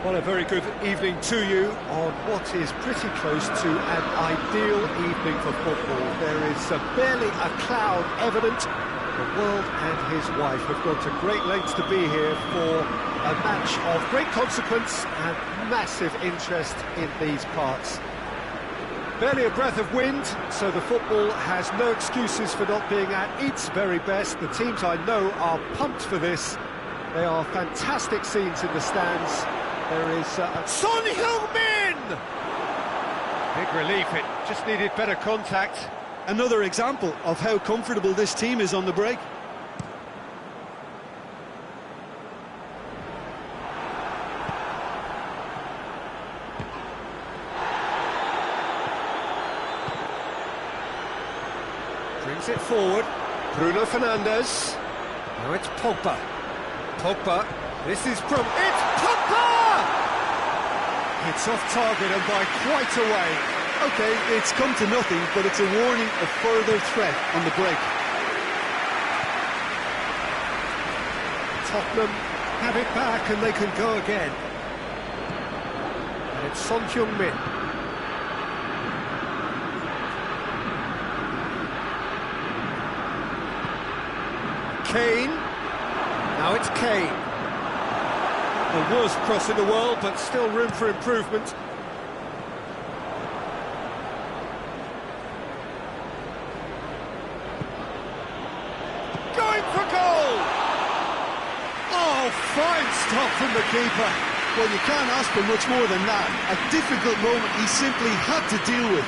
Well, a very good evening to you on what is pretty close to an ideal evening for football. There is barely a cloud evident. The world and his wife have gone to great lengths to be here for a match of great consequence and massive interest in these parts. Barely a breath of wind, so the football has no excuses for not being at its very best. The teams I know are pumped for this. They are fantastic scenes in the stands. There is Son Heung-min! Big relief, it just needed better contact. Another example of how comfortable this team is on the break. Brings it forward. Bruno Fernandes. Now it's Pogba. Pogba. This is from... It's Pogba! It's off target and by quite a way. Okay, it's come to nothing, but it's a warning of further threat on the break. Tottenham have it back and they can go again. And it's Son Heung-min. Kane. Now it's Kane. The worst cross in the world, but still room for improvement. Going for goal! Oh, fine stop from the keeper. Well, you can't ask for much more than that. A difficult moment he simply had to deal with.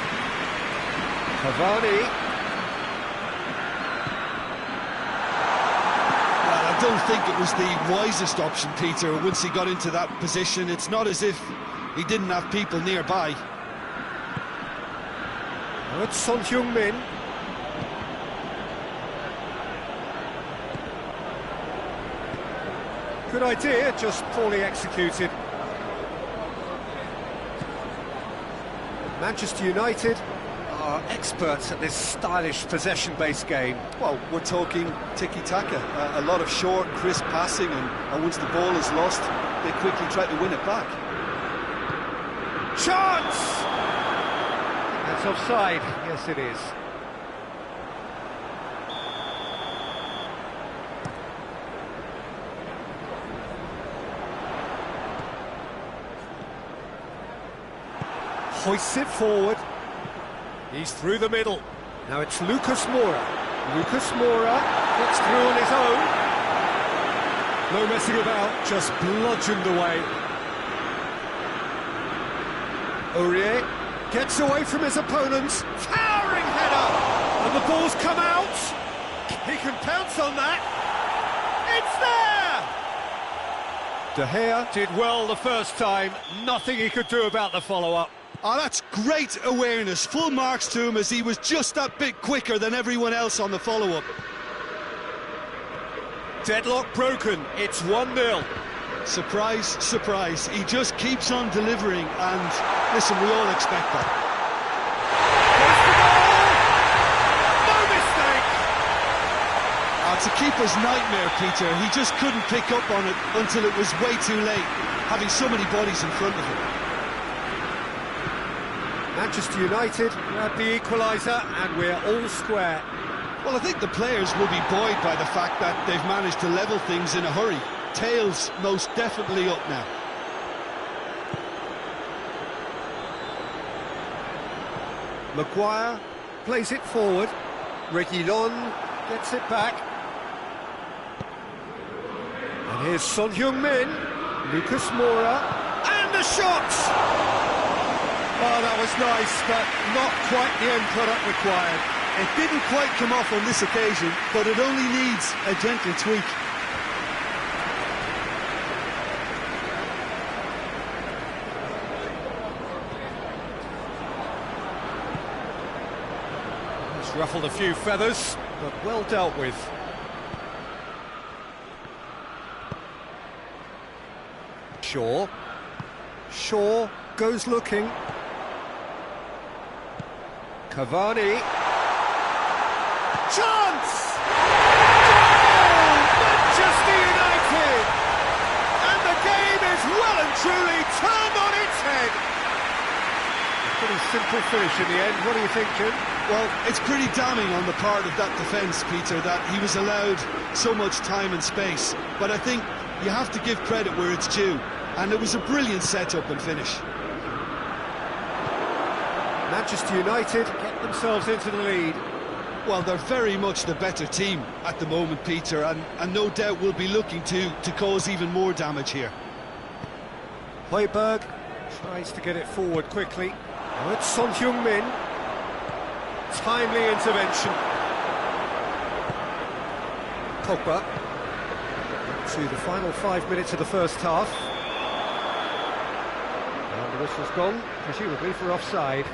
Cavani. I don't think it was the wisest option, Peter, once he got into that position. It's not as if he didn't have people nearby. Now it's Son Heung-min. Good idea, just poorly executed. Manchester United are experts at this stylish possession-based game. Well, we're talking tiki-taka, a lot of short, crisp passing, and once the ball is lost, they quickly try to win it back. Chance! That's offside. Yes, it is. Hoists it forward. He's through the middle. Now it's Lucas Moura. Lucas Moura gets through on his own. No messing about, just bludgeoned away. Aurier gets away from his opponents. Towering header! And the ball's come out. He can pounce on that. It's there! De Gea did well the first time. Nothing he could do about the follow-up. Oh, that's great awareness. Full marks to him as he was just that bit quicker than everyone else on the follow-up. Deadlock broken. It's 1-0. Surprise, surprise. He just keeps on delivering, and listen, we all expect that. There's the goal! No mistake! It's a keeper's nightmare, Peter. He just couldn't pick up on it until it was way too late, having so many bodies in front of him. Manchester United grab the equaliser and we're all square. Well, I think the players will be buoyed by the fact that they've managed to level things in a hurry. Tails most definitely up now. Maguire plays it forward. Reguilon gets it back. And here's Son Heung-min, Lucas Moura, and the shot! Oh, that was nice, but not quite the end product required. It didn't quite come off on this occasion, but it only needs a gentle tweak. He's ruffled a few feathers, but well dealt with. Shaw goes looking. Cavani. Chance! Goal! Manchester United! And the game is well and truly Pretty simple finish in the end. What do you think, Chương? Well, it's pretty damning on the part of that defence, Peter, that he was allowed so much time and space. But I think you have to give credit where it's due. And it was a brilliant set-up and finish. Manchester United get themselves into the lead. Well, they're very much the better team at the moment, Peter, and no doubt will be looking to cause even more damage here. Højbjerg tries to get it forward quickly. Now it's Son Heung-min. Timely intervention. Pogba. To the final 5 minutes of the first half. And the whistle's gone, presumably for offside.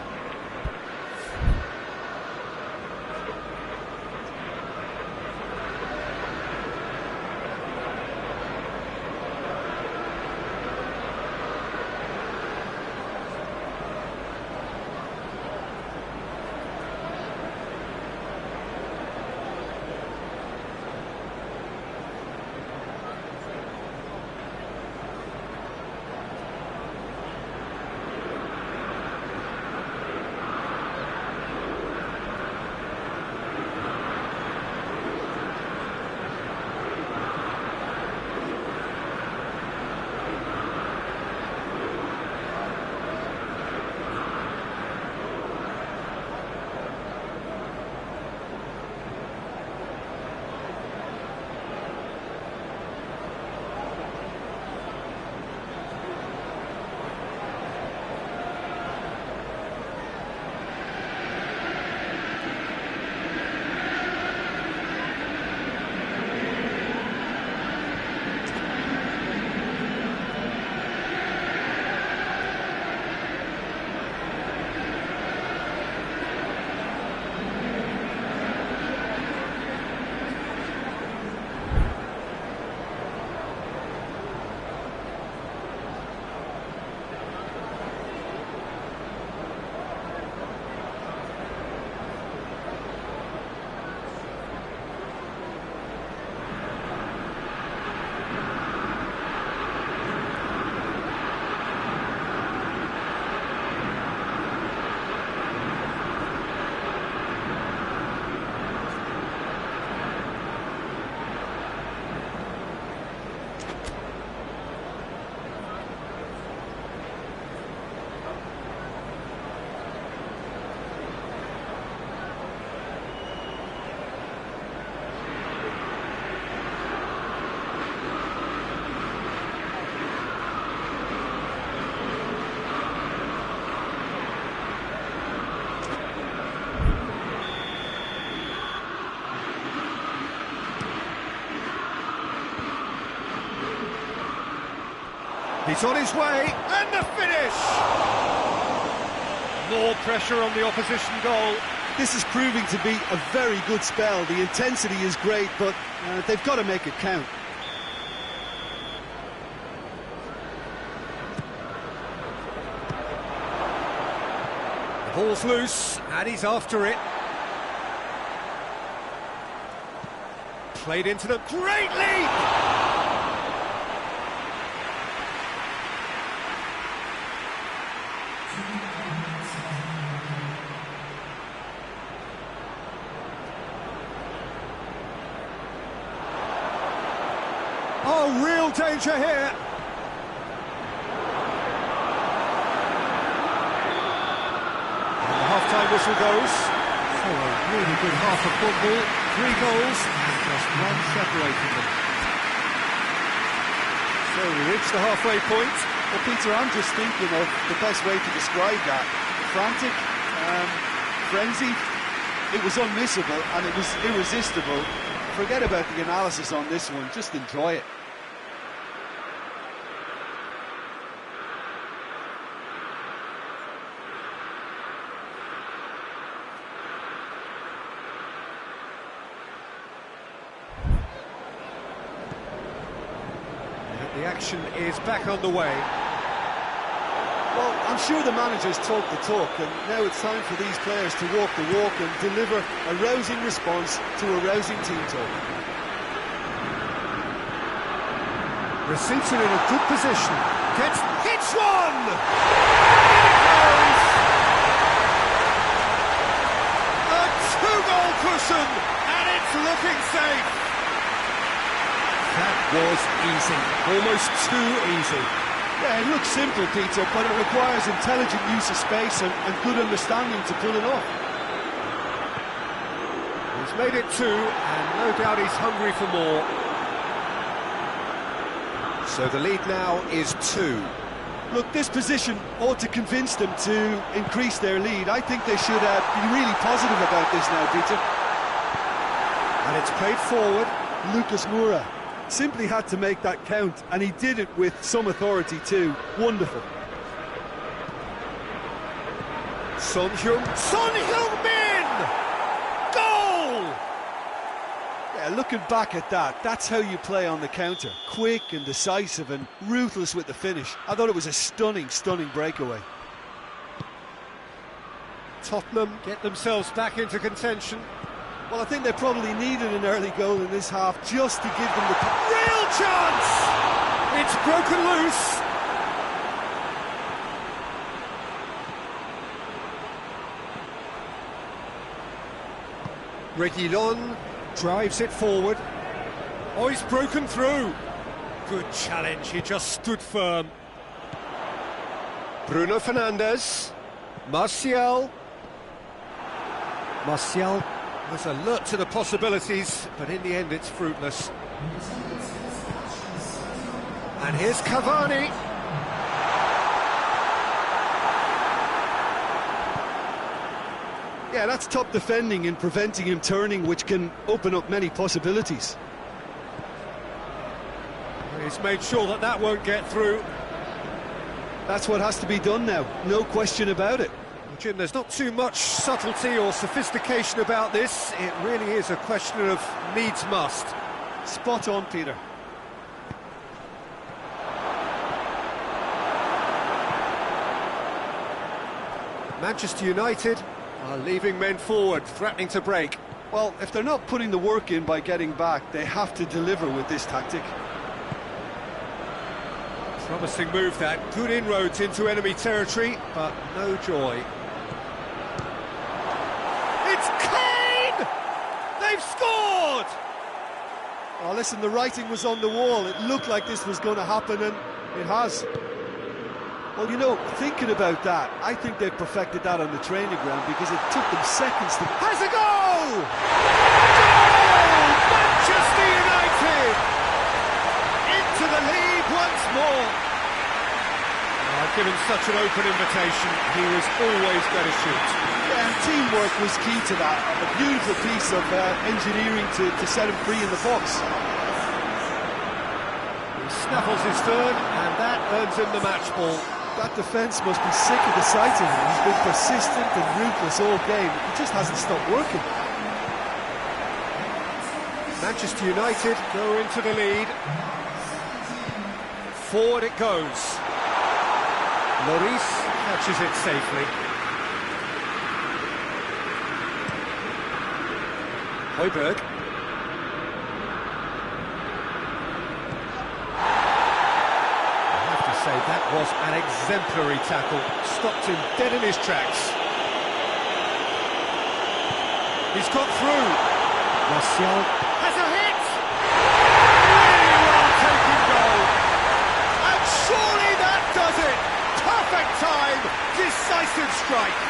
He's on his way, and the finish! More pressure on the opposition goal. This is proving to be a very good spell. The intensity is great, but they've got to make it count. The ball's loose, and he's after it. Played into the great leap! Oh, real danger here. And the half-time whistle goes. So a really good half of football. 3 goals and just one separating them. So we reach the halfway point. Well, Peter, I'm just thinking of the best way to describe that. Frantic, frenzied. It was unmissable and it was irresistible. Forget about the analysis on this one, just enjoy it. The action is back on the way. Well, I'm sure the manager's talked the talk, and now it's time for these players to walk the walk and deliver a rousing response to a rousing team talk. Receives it in a good position. Hits one! There it goes! cushion, and it's looking safe. That was easy, almost too easy. Yeah, it looks simple, Peter, but it requires intelligent use of space and good understanding to pull it off. He's made it 2, and no doubt he's hungry for more. So the lead now is 2. Look, this position ought to convince them to increase their lead. I think they should be really positive about this now, Peter. And it's played forward. Lucas Moura simply had to make that count, and he did it with some authority too. Wonderful. Son Heung-min! Goal! Yeah, looking back at that, that's how you play on the counter. Quick and decisive and ruthless with the finish. I thought it was a stunning, stunning breakaway. Tottenham get themselves back into contention. Well, I think they probably needed an early goal in this half just to give them the... Real chance! It's broken loose. Reguilon drives it forward. Oh, he's broken through. Good challenge, he just stood firm. Bruno Fernandes. Martial was alert to the possibilities, but in the end it's fruitless. And here's Cavani. Yeah, that's top defending and preventing him turning, which can open up many possibilities. He's made sure that that won't get through. That's what has to be done now, no question about it. Jim, there's not too much subtlety or sophistication about this. It really is a question of needs must. Spot on, Peter. Manchester United are leaving men forward, threatening to break. Well, if they're not putting the work in by getting back, they have to deliver with this tactic. Promising move that, good inroads into enemy territory, but no joy. It's Kane! They've scored! Oh, listen, the writing was on the wall. It looked like this was going to happen, and it has. Well, you know, thinking about that, I think they've perfected that on the training ground because it took them seconds to... Has a goal! Goal! Manchester United! Into the lead once more. I've given such an open invitation, he was always going to shoot. Yeah, and teamwork was key to that. A beautiful piece of engineering to set him free in the box. He snaffles his third, and that earns him the match ball. That defence must be sick of the sight of him. He's been persistent and ruthless all game. He just hasn't stopped working. Manchester United go into the lead. Forward it goes. Lloris catches it safely. Højbjerg. I have to say that was an exemplary tackle. Stopped him dead in his tracks. He's got through. Martial has a hit. Really well taken goal. And surely that does it. Perfect time, decisive strike.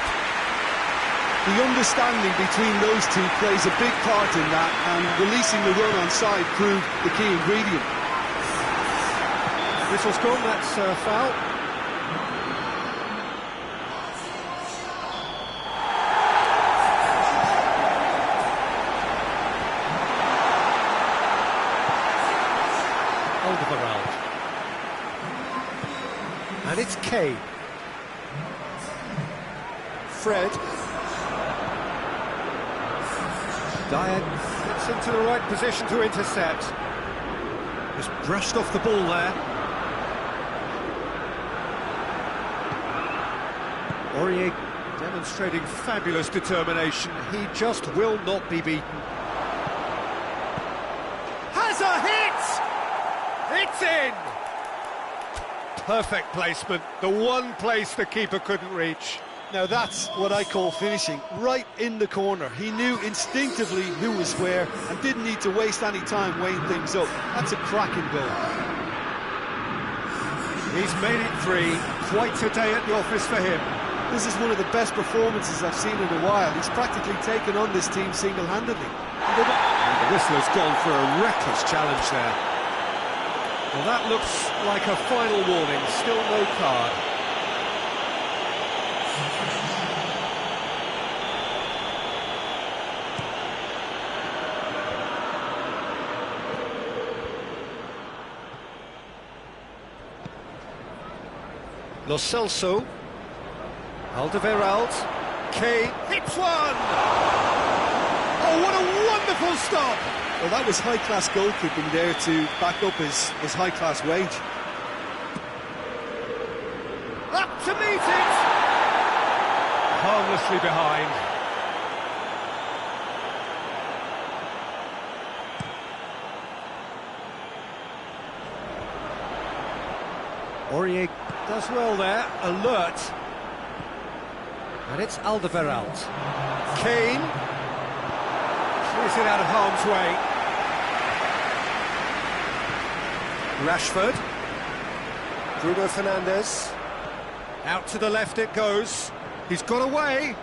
The understanding between those two plays a big part in that, and releasing the run on side proved the key ingredient. Whistle's gone, that's a foul. Alderweireld. And it's Kane. Fred. Dyer gets into the right position to intercept. Just brushed off the ball there. Aurier demonstrating fabulous determination. He just will not be beaten. Has a hit! It's in! Perfect placement, the one place the keeper couldn't reach. Now that's what I call finishing, right in the corner. He knew instinctively who was where and didn't need to waste any time weighing things up. That's a cracking goal. He's made it 3. Quite a day at the office for him. This is one of the best performances I've seen in a while. He's practically taken on this team single-handedly. And the whistler's gone for a reckless challenge there. Well, that looks like a final warning. Still no card. Lo Celso, Alderweireld, Kane hits one! Oh, what a wonderful stop! Well, that was high-class goalkeeping there to back up his high-class wage. Up to meet it! Harmlessly behind. Aurier does well there, alert. And it's Alderweireld. Kane clears it out of harm's way. Rashford. Bruno Fernandes. Out to the left it goes. He's got away.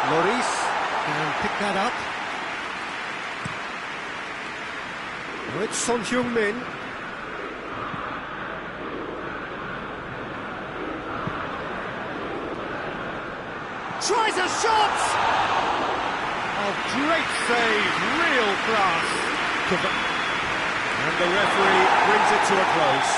Lloris can pick that up. Oh, it's Son Heung-min. Tries a shot! Oh, great save, real class. And the referee brings it to a close.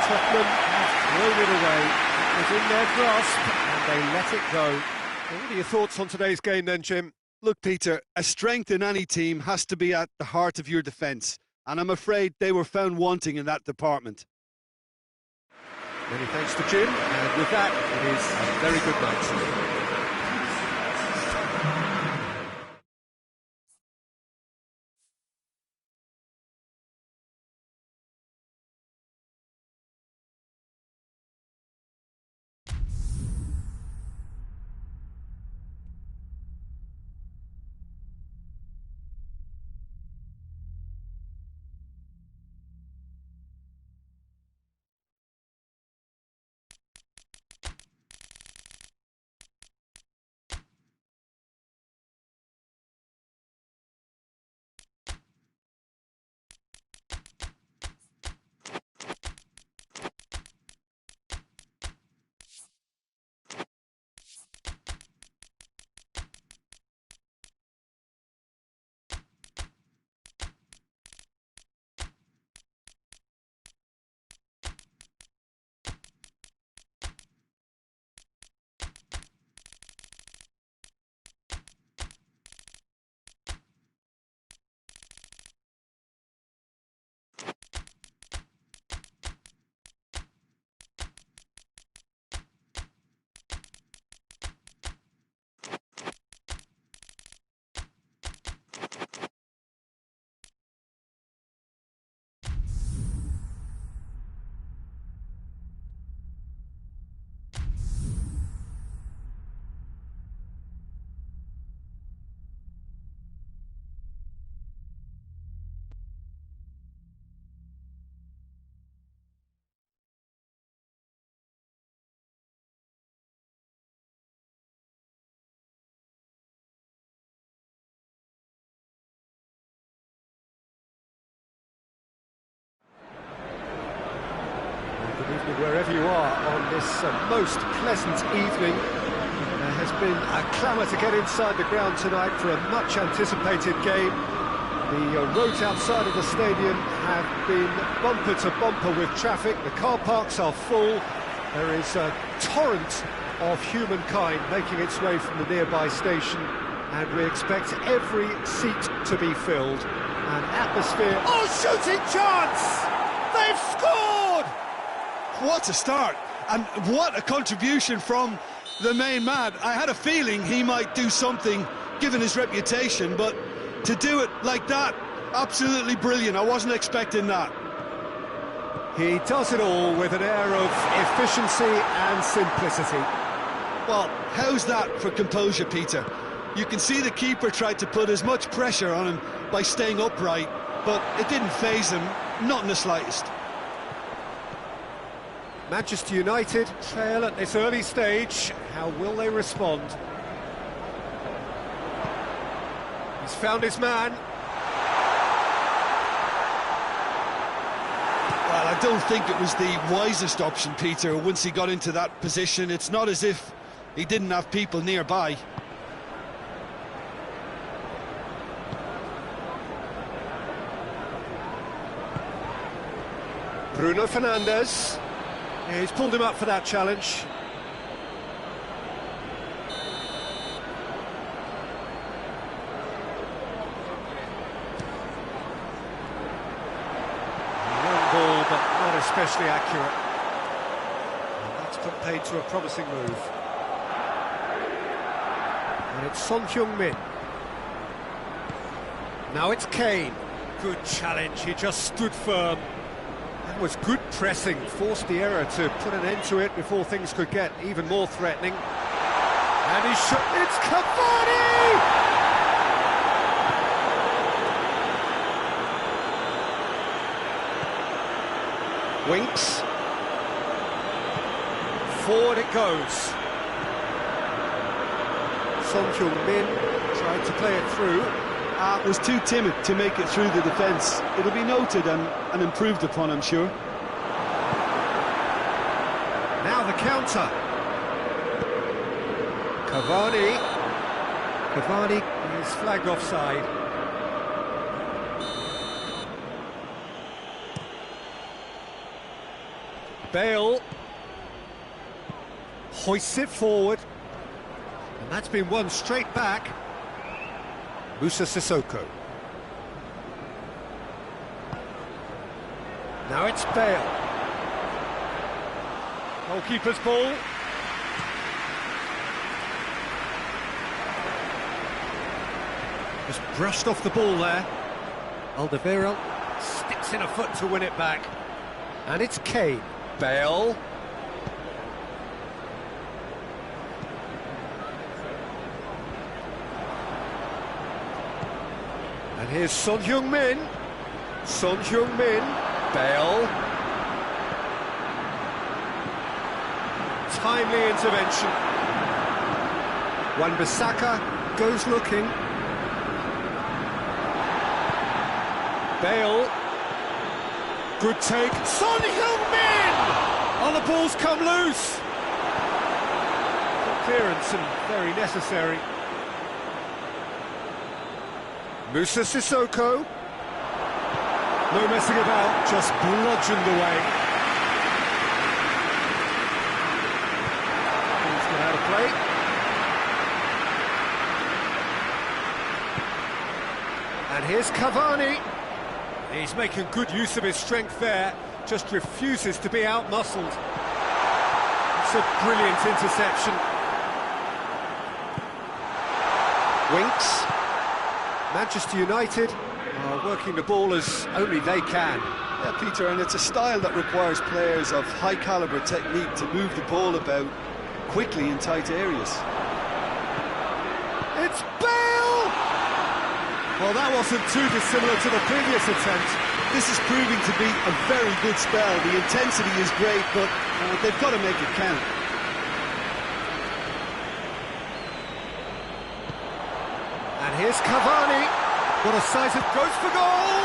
Tottenham have thrown it away. It was in their grasp and they let it go. Well, what are your thoughts on today's game then, Jim? Look, Peter, a strength in any team has to be at the heart of your defence. And I'm afraid they were found wanting in that department. Many thanks to Jim, and with that, it is a very good night. Wherever you are on this most pleasant evening, there has been a clamour to get inside the ground tonight for a much anticipated game. The roads outside of the stadium have been bumper to bumper with traffic. The car parks are full. There is a torrent of humankind making its way from the nearby station, and we expect every seat to be filled. An atmosphere... Oh, shooting chance! They've scored! What a start, and what a contribution from the main man. I had a feeling he might do something, given his reputation, but to do it like that, absolutely brilliant. I wasn't expecting that. He does it all with an air of efficiency and simplicity. Well, how's that for composure, Peter? You can see the keeper tried to put as much pressure on him by staying upright, but it didn't faze him, not in the slightest. Manchester United trail at this early stage. How will they respond? He's found his man. Well, I don't think it was the wisest option, Peter, once he got into that position. It's not as if he didn't have people nearby. Bruno Fernandes. Yeah, he's pulled him up for that challenge. Long ball, but not especially accurate. And that's put paid to a promising move. And it's Son Heung-min. Now it's Kane. Good challenge, he just stood firm. That was good pressing, forced the error to put an end to it before things could get even more threatening. And he's shot, it's Cavani! Winks. Forward it goes. Son Heung-min tried to play it through. Was too timid to make it through the defence. It'll be noted and improved upon, I'm sure. Now the counter. Cavani. Cavani is flagged offside. Bale hoists it forward. And that's been won straight back. Moussa Sissoko. Now it's Bale. Goalkeeper's ball. Just brushed off the ball there. Alderweireld sticks in a foot to win it back. And it's Kane. Bale. And here's Son Heung-min. Son Heung-min. Bale. Timely intervention. Wan-Bissaka goes looking. Bale. Good take. Son Heung-min! Oh, the ball's come loose. Good clearance and very necessary. Moussa Sissoko. No messing about, just bludgeoned away. He's got out of play. And here's Cavani. He's making good use of his strength there, just refuses to be out-muscled. It's a brilliant interception. Winks. Manchester United are working the ball as only they can. Yeah, Peter, and it's a style that requires players of high-calibre technique to move the ball about quickly in tight areas. It's Bale! Well, that wasn't too dissimilar to the previous attempt. This is proving to be a very good spell. The intensity is great, but they've got to make it count. And here's Cavani. What a sight, it goes for goal!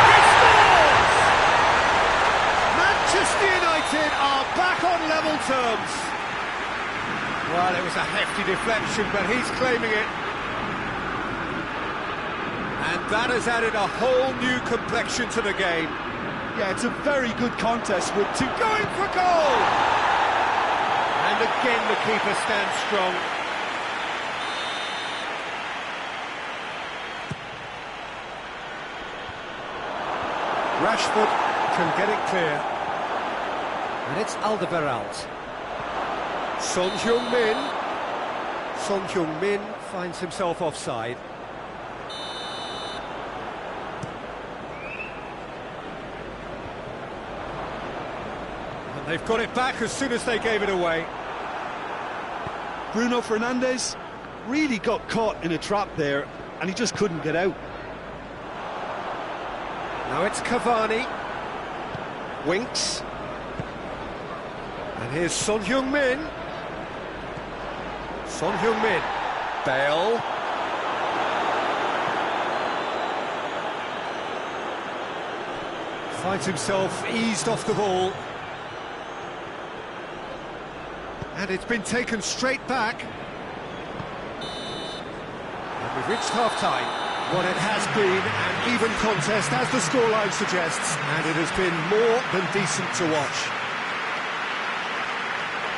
He scores! Manchester United are back on level terms. Well, it was a hefty deflection, but he's claiming it. And that has added a whole new complexion to the game. Yeah, it's a very good contest with two going for goal! And again the keeper stands strong. Rashford can get it clear. And it's Alderweireld. Son Heung-min. Son Heung-min finds himself offside. They've got it back as soon as they gave it away. Bruno Fernandes really got caught in a trap there, and he just couldn't get out. Now it's Cavani. Winks. And here's Son Heung-min. Son Heung-min. Bale. Finds himself eased off the ball. And it's been taken straight back. And we've reached half-time. What it has been an even contest, as the scoreline suggests, and it has been more than decent to watch.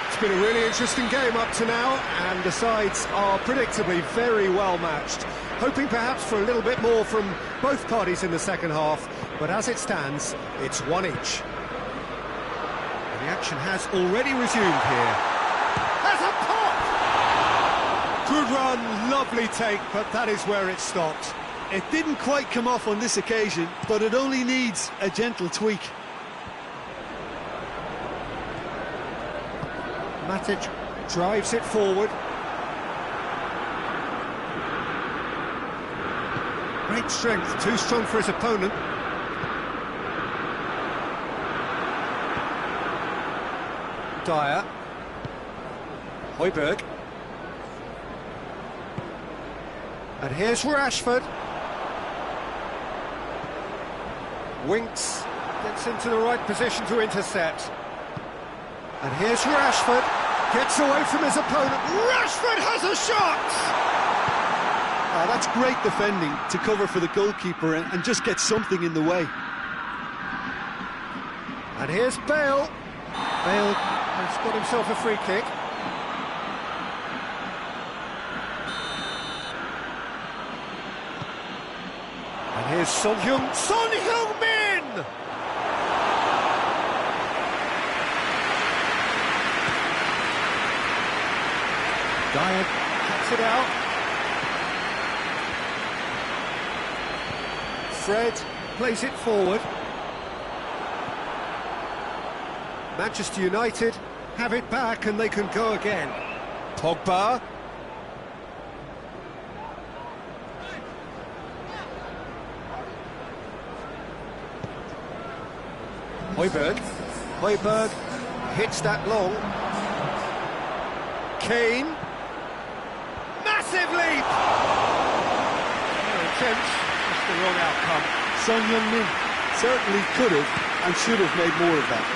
It's been a really interesting game up to now, and the sides are predictably very well matched. Hoping perhaps for a little bit more from both parties in the second half, but as it stands, it's one each. And the action has already resumed here. There's a pop! Good run, lovely take, but that is where it stopped. It didn't quite come off on this occasion, but it only needs a gentle tweak. Matic drives it forward. Great strength, too strong for his opponent. Dyer. Højbjerg. And here's Rashford. Winks gets into the right position to intercept. And here's Rashford. Gets away from his opponent. Rashford has a shot! That's great defending to cover for the goalkeeper and just get something in the way. And here's Bale. Bale has got himself a free kick. And here's Son Heung-min! Dyer cuts it out. Fred plays it forward. Manchester United have it back and they can go again. Pogba. Højbjerg hits that long. Kane. Massive leap! Attempts, just the wrong outcome. Son Heung-min certainly could have and should have made more of that.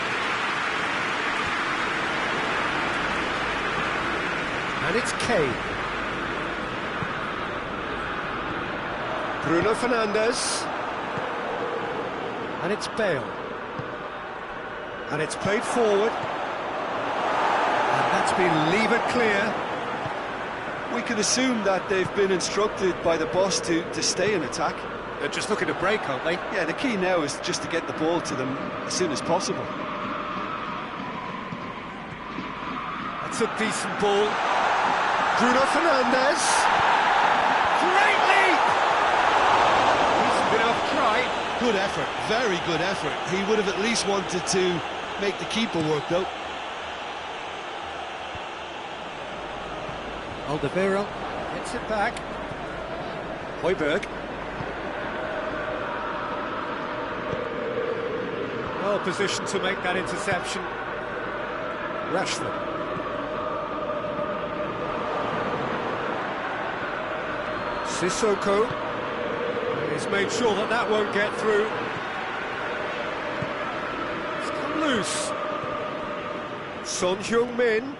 And it's Kane. Bruno Fernandes. And it's Bale. And it's played forward. And that's been levered clear. We can assume that they've been instructed by the boss to stay in attack. They're just looking to break, aren't they? Yeah, the key now is just to get the ball to them as soon as possible. That's a decent ball. Bruno Fernandes. Great leap! He's been off try. Good effort, very good effort. He would have at least wanted to make the keeper work, though. Alderweireld gets it back. Højbjerg. Well positioned to make that interception. Rashford. Sissoko. He's made sure that that won't get through. It's come loose. Son Heung-min.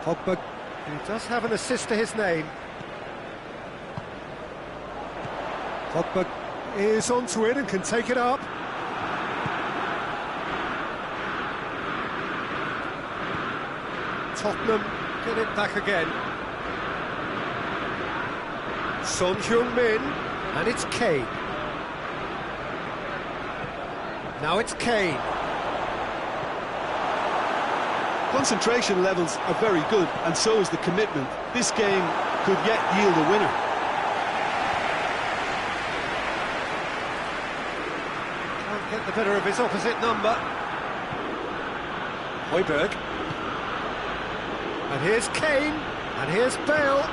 Pogba, he does have an assist to his name. Pogba is onto it and can take it up. Tottenham get it back again. Son Heung-min, and it's Kane. Now it's Kane. Concentration levels are very good, and so is the commitment. This game could yet yield a winner. trumpeter of his opposite number. Højbjerg. And here's Kane, and here's Bale.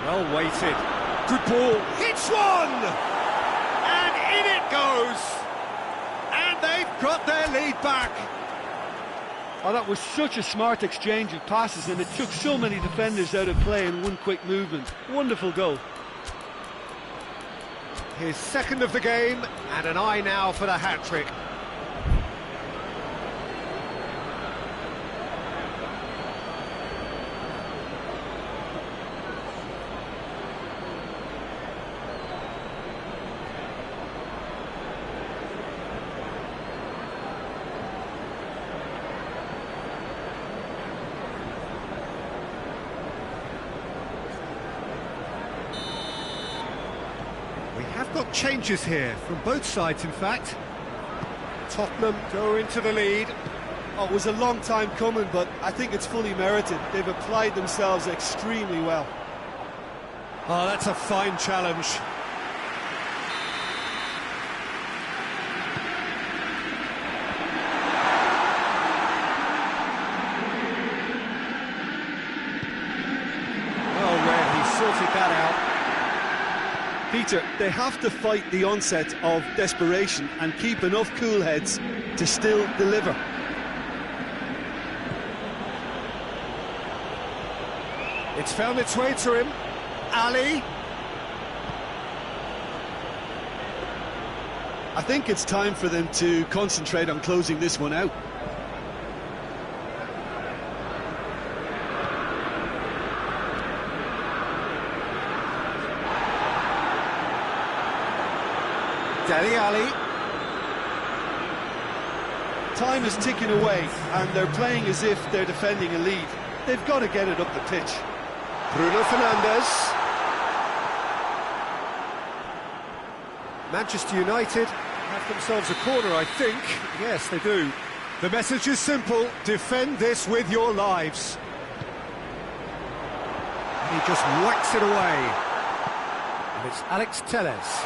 Well weighted. Good ball. Hits one! And in it goes! And they've got their lead back. Oh, that was such a smart exchange of passes, and it took so many defenders out of play in one quick movement. Wonderful goal. His second of the game, and an eye now for the hat-trick. We have got changes here, from both sides in fact. Tottenham go into the lead. Oh, it was a long time coming, but I think it's fully merited. They've applied themselves extremely well. Oh, that's a fine challenge. Oh, where he sorted that out. Peter, they have to fight the onset of desperation and keep enough cool heads to still deliver. It's found its way to him. Ali. I think it's time for them to concentrate on closing this one out. Dele Ali. Time is ticking away, and they're playing as if they're defending a lead. They've got to get it up the pitch. Bruno Fernandes. Manchester United have themselves a corner, I think. Yes, they do. The message is simple: defend this with your lives. And he just whacks it away. And it's Alex Telles.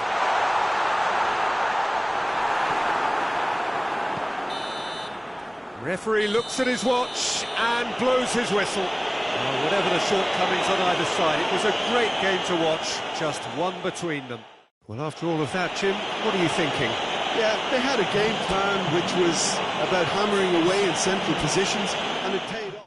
Referee looks at his watch and blows his whistle. Well, whatever the shortcomings on either side, it was a great game to watch, just one between them. Well, after all of that, Jim, what are you thinking? Yeah, they had a game plan which was about hammering away in central positions, and it paid off.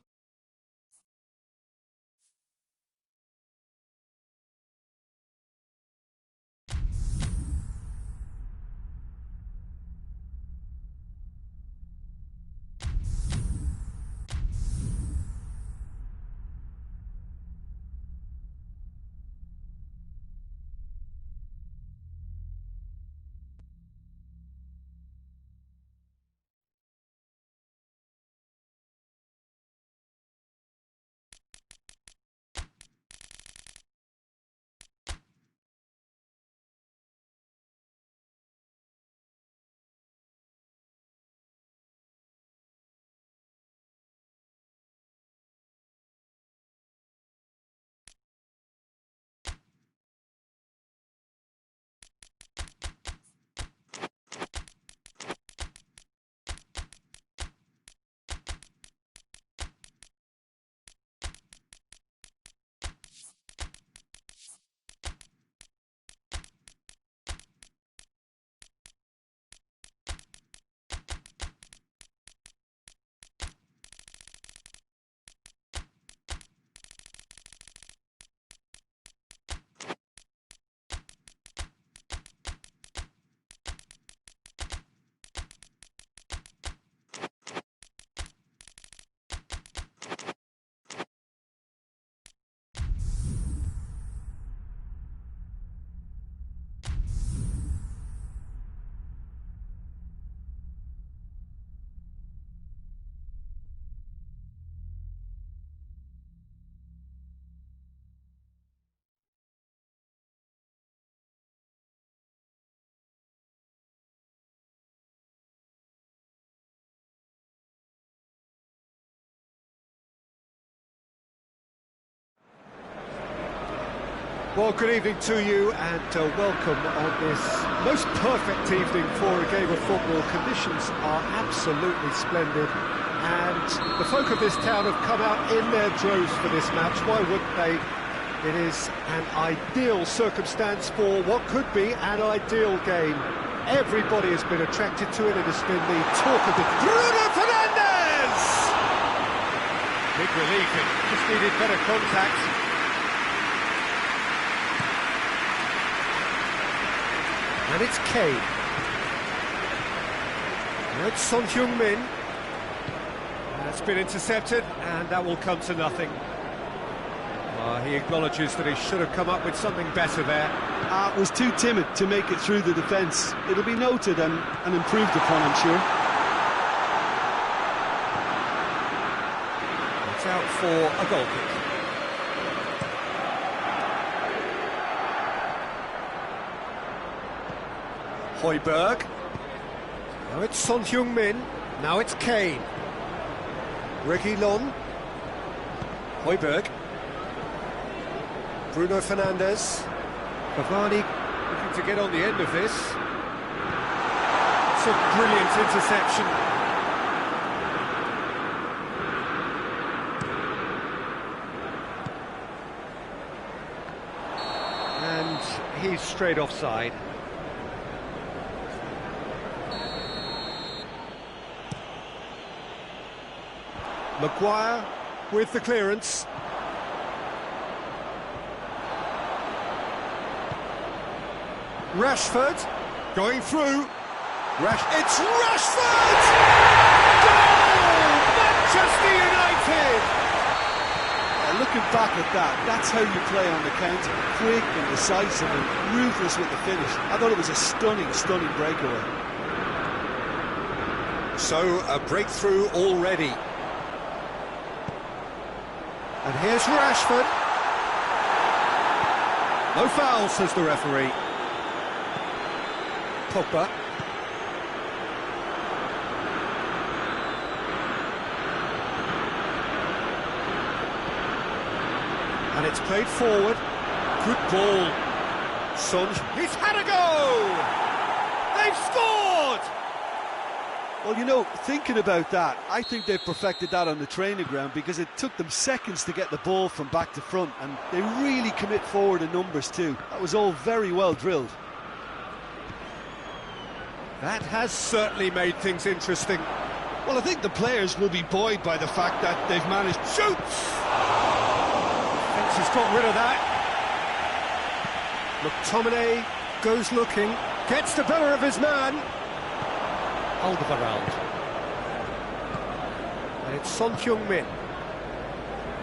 Well, good evening to you and welcome on this most perfect evening for a game of football. Conditions are absolutely splendid and the folk of this town have come out in their droves for this match. Why wouldn't they? It is an ideal circumstance for what could be an ideal game. Everybody has been attracted to it. It has been the talk of the... Bruno Fernandes! Big relief, it just needed better contact. And it's Kane. Now it's Son Heung-min. That's been intercepted, and that will come to nothing. He acknowledges that he should have come up with something better there. Was too timid to make it through the defence. It'll be noted and improved upon, I'm sure. It's out for a goal kick. Højbjerg. Now it's Son Heung-min. Now it's Kane. Reguilon. Højbjerg. Bruno Fernandes. Cavani looking to get on the end of this. It's a brilliant interception. And he's straight offside. Maguire with the clearance. Rashford going through. It's Rashford! Goal! Manchester United! Looking back at that, that's how you play on the counter. Quick and decisive and ruthless with the finish. I thought it was a stunning, stunning breakaway. So, a breakthrough already. And here's Rashford. No foul, says the referee. Pogba. And it's played forward. Good ball. Son. He's had a go! They've scored! Well, you know, thinking about that, I think they've perfected that on the training ground because it took them seconds to get the ball from back to front, and they really commit forward in numbers too. That was all very well drilled. That has certainly made things interesting. Well, I think the players will be buoyed by the fact that they've managed... Shoots! Defence has got rid of that. McTominay goes looking, gets the better of his man. Alderweireld. And it's Son Heung-min.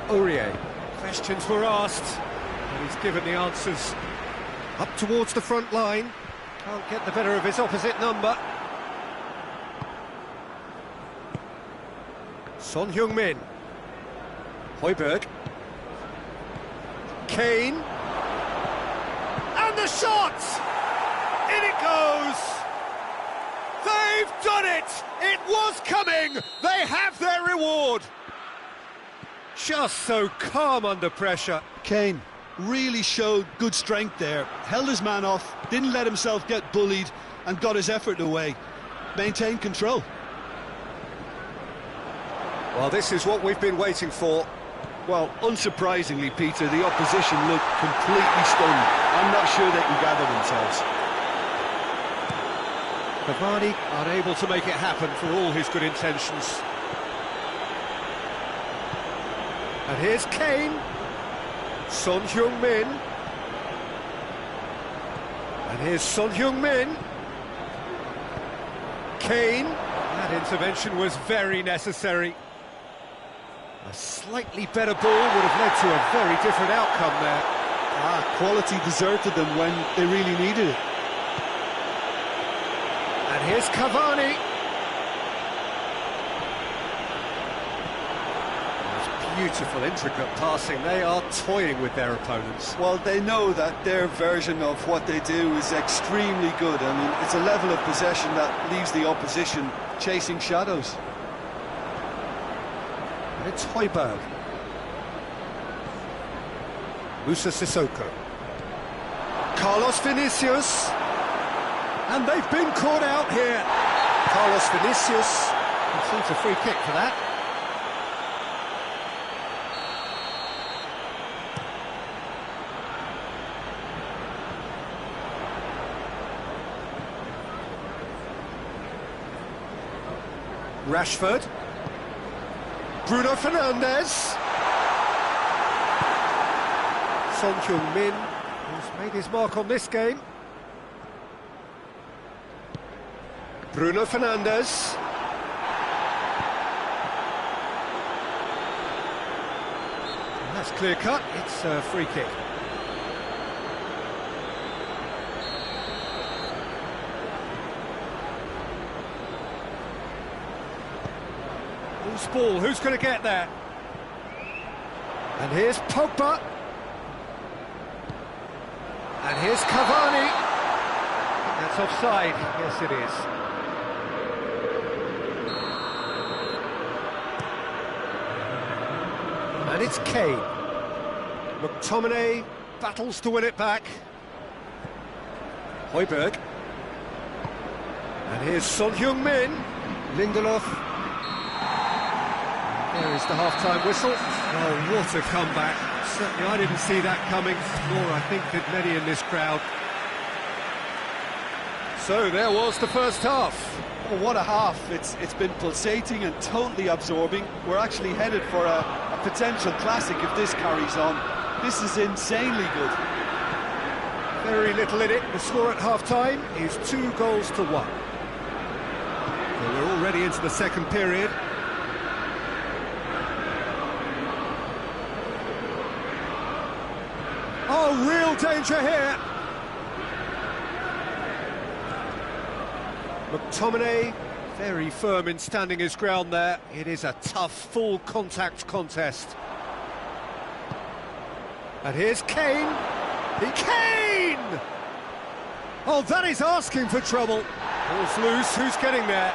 Aurier. Questions were asked, and he's given the answers. Up towards the front line. Can't get the better of his opposite number. Son Heung-min. Højbjerg. Kane. And the shot! In it goes! They've done it! It was coming! They have their reward! Just so calm under pressure. Kane really showed good strength there, held his man off, didn't let himself get bullied, and got his effort away. Maintained control. Well, this is what we've been waiting for. Well, unsurprisingly, Peter, the opposition looked completely stunned. I'm not sure they can gather themselves. Cavani unable to make it happen for all his good intentions. And here's Kane. Son Heung-min. And here's Son Heung-min. Kane. That intervention was very necessary. A slightly better ball would have led to a very different outcome there. Quality deserted them when they really needed it. And here's Cavani. Beautiful, intricate passing. They are toying with their opponents. Well, they know that their version of what they do is extremely good. I mean, it's a level of possession that leaves the opposition chasing shadows. It's Højbjerg. Musa Sissoko. Carlos Vinicius. And they've been caught out here. Carlos Vinicius receives a free kick for that. Rashford. Bruno Fernandes. Son-Heung-min, who's made his mark on this game. Bruno Fernandes. And that's clear cut, it's a free kick. Loose ball, who's going to get there? And here's Pogba. And here's Cavani. That's offside, yes it is. And it's Kane. McTominay battles to win it back. Højbjerg. And here's Son-Heung-min. Lindelof. There is the half-time whistle. Oh, what a comeback. Certainly I didn't see that coming, nor I think did many in this crowd. So there was the first half. Oh, what a half. It's been pulsating and totally absorbing. We're actually headed for a potential classic if this carries on. This is insanely good. Very little in it. The score at half-time is 2-1. So we're already into the second period. Oh, real danger here. McTominay, very firm in standing his ground there. It is a tough, full contact contest. And here's Kane. Kane! Oh, that is asking for trouble. Ball's loose, who's getting there?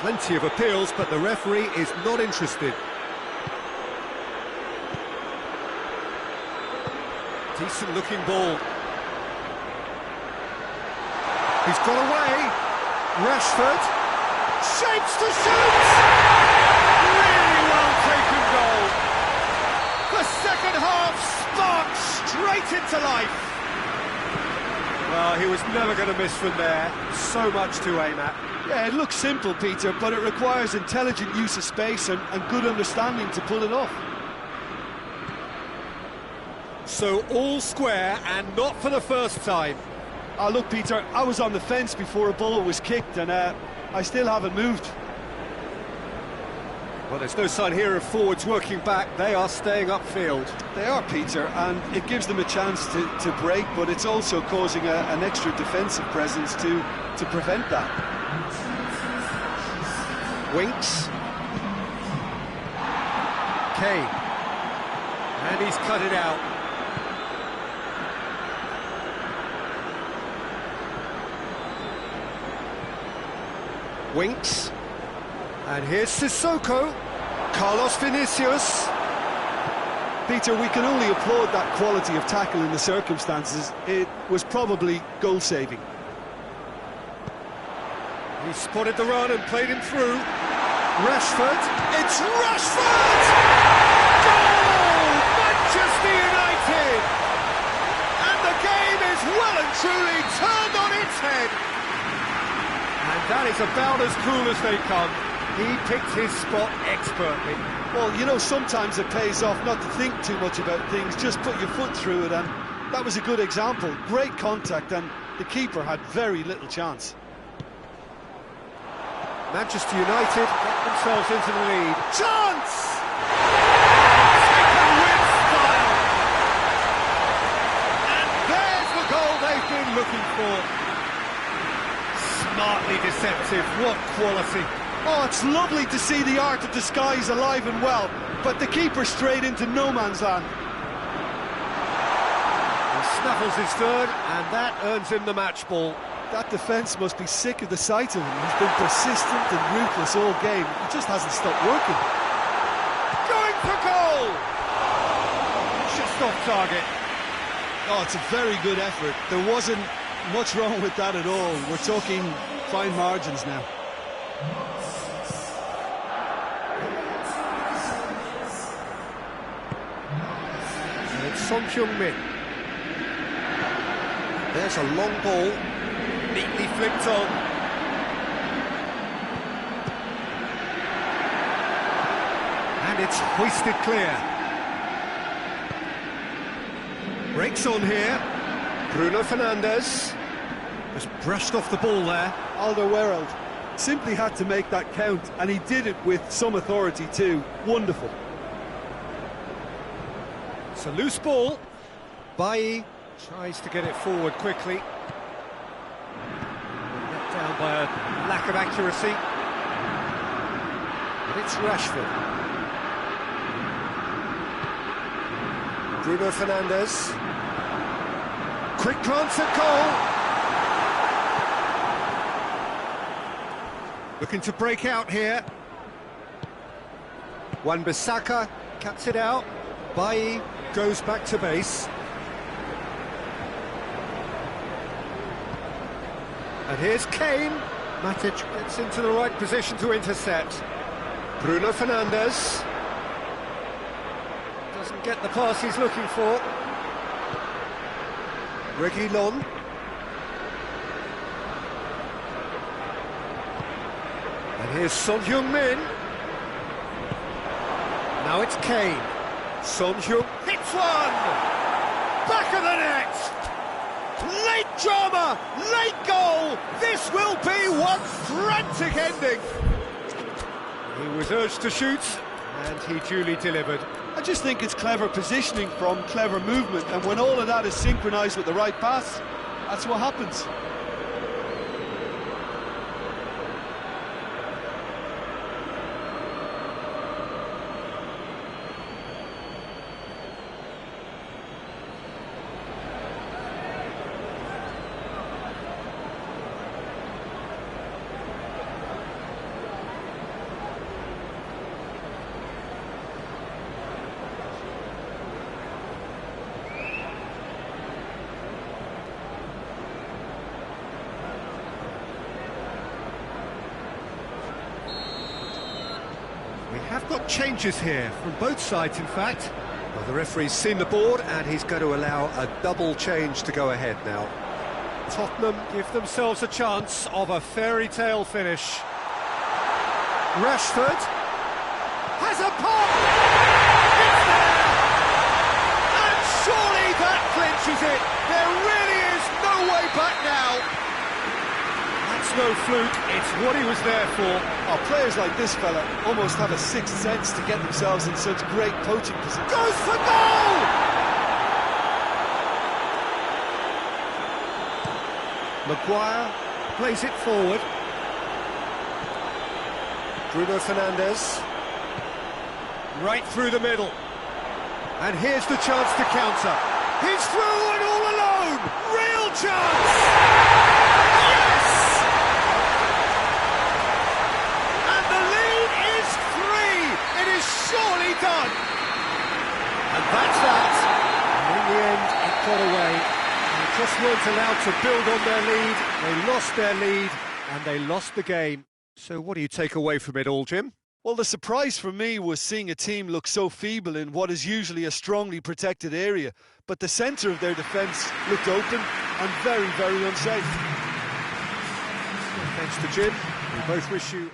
Plenty of appeals, but the referee is not interested. Decent-looking ball. He's got away. Rashford. Shapes to shoot! Really well taken goal. The second half sparked straight into life. Well, he was never going to miss from there. So much to aim at. Yeah, it looks simple, Peter, but it requires intelligent use of space and good understanding to pull it off. So all square, and not for the first time. Oh, look, Peter, I was on the fence before a ball was kicked, and I still haven't moved. Well, there's no sign here of forwards working back. They are staying upfield. They are, Peter, and it gives them a chance to break, but it's also causing an extra defensive presence to prevent that. Winks. Kane. And he's cut it out. Winks. And here's Sissoko. Carlos Vinicius. Peter, we can only applaud that quality of tackle in the circumstances. It was probably goal-saving. He spotted the run and played him through. Rashford. It's Rashford! Goal! Manchester United! And the game is well and truly turned on its head. And that is about as cool as they come. He picked his spot expertly. Well, you know, sometimes it pays off not to think too much about things, just put your foot through it, and that was a good example. Great contact, and the keeper had very little chance. Manchester United get themselves into the lead. Chance! Taken with style. And there's the goal they've been looking for. Smartly deceptive, what quality. Oh, it's lovely to see the art of disguise alive and well, but the keeper straight into no man's land. He snaffles his third, and that earns him the match ball. That defence must be sick of the sight of him. He's been persistent and ruthless all game. He just hasn't stopped working. Going for goal! Just off target. Oh, it's a very good effort. There wasn't much wrong with that at all. We're talking fine margins now. And it's Son Heung-min. There's a long ball, neatly flicked on. And it's hoisted clear. Breaks on here. Bruno Fernandes has brushed off the ball there. Alderweireld simply had to make that count, and he did it with some authority too. Wonderful. It's a loose ball. Bailly tries to get it forward quickly. Let down by a lack of accuracy. And it's Rashford. Bruno Fernandes. Quick glance at goal. Looking to break out here. Wan-Bissaka cuts it out. Bailly goes back to base. And here's Kane. Matic gets into the right position to intercept. Bruno Fernandes. Doesn't get the pass he's looking for. Reguilon. And here's Son Heung-min. Now it's Kane. Son Heung hits one! Back of the net! Late drama! Late goal! This will be one frantic ending! He was urged to shoot, and he duly delivered. I just think it's clever positioning from clever movement, and when all of that is synchronised with the right pass, that's what happens. We have got changes here, from both sides in fact. Well, the referee's seen the board and he's going to allow a double change to go ahead now. Tottenham give themselves a chance of a fairy tale finish. Rashford has a pop! It's there! And surely that clinches it! There really is no way back now! That's no fluke, it's what he was there for. Oh, players like this fella almost have a sixth sense to get themselves in such great coaching position. Goes for goal! Maguire plays it forward. Bruno Fernandes. Right through the middle. And here's the chance to counter. He's through and all alone! Real chance! Yes! And the lead is 3! It is surely done! And that's that. And in the end, it got away. They just weren't allowed to build on their lead. They lost their lead, and they lost the game. So what do you take away from it all, Jim? Well, the surprise for me was seeing a team look so feeble in what is usually a strongly protected area. But the centre of their defence looked open and very, very unsafe. Thanks to Jim. We both wish you...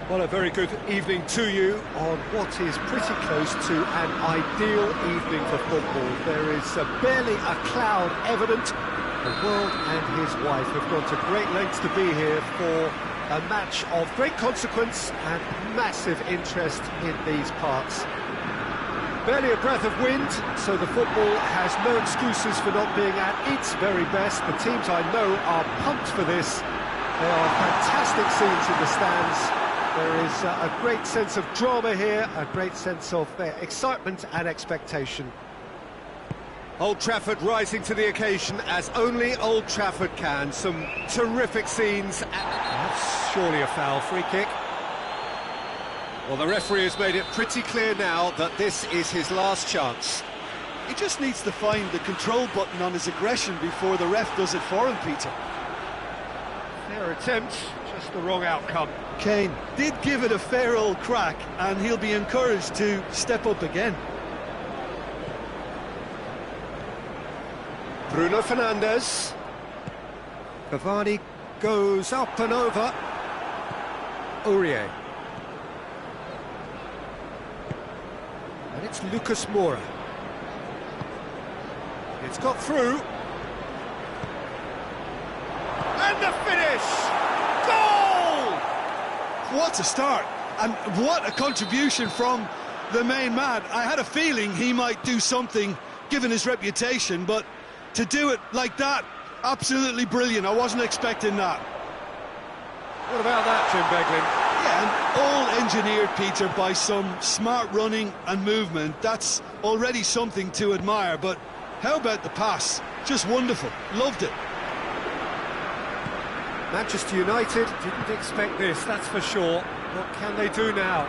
Well, a very good evening to you on what is pretty close to an ideal evening for football. There is barely a cloud evident. The world and his wife have gone to great lengths to be here for a match of great consequence and massive interest in these parts. Barely a breath of wind, so the football has no excuses for not being at its very best. The teams I know are pumped for this. There are fantastic scenes in the stands. There is a great sense of drama here, a great sense of excitement and expectation. Old Trafford rising to the occasion as only Old Trafford can. Some terrific scenes. That's surely a foul. Free kick. Well, the referee has made it pretty clear now that this is his last chance. He just needs to find the control button on his aggression before the ref does it for him, Peter. Fair attempt, just the wrong outcome. Kane did give it a fair old crack, and he'll be encouraged to step up again. Bruno Fernandes. Cavani goes up and over. Aurier. And it's Lucas Moura. It's got through. And the finish! Goal! What a start, and what a contribution from the main man. I had a feeling he might do something, given his reputation, but to do it like that, absolutely brilliant. I wasn't expecting that. What about that, Jim Beglin? Yeah, and all engineered, Peter, by some smart running and movement. That's already something to admire, but how about the pass? Just wonderful. Loved it. Manchester United didn't expect this, that's for sure. What can they do now?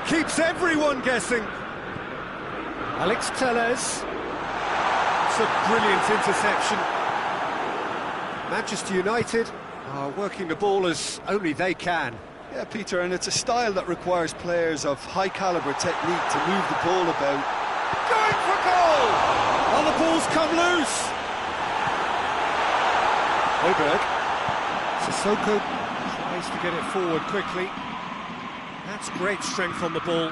Keeps everyone guessing. Alex Telles. It's a brilliant interception. Manchester United are working the ball as only they can. Yeah, Peter, and it's a style that requires players of high-caliber technique to move the ball about. Going for goal! Oh, the ball's come loose. Højbjerg. Sissoko tries to get it forward quickly. That's great strength on the ball.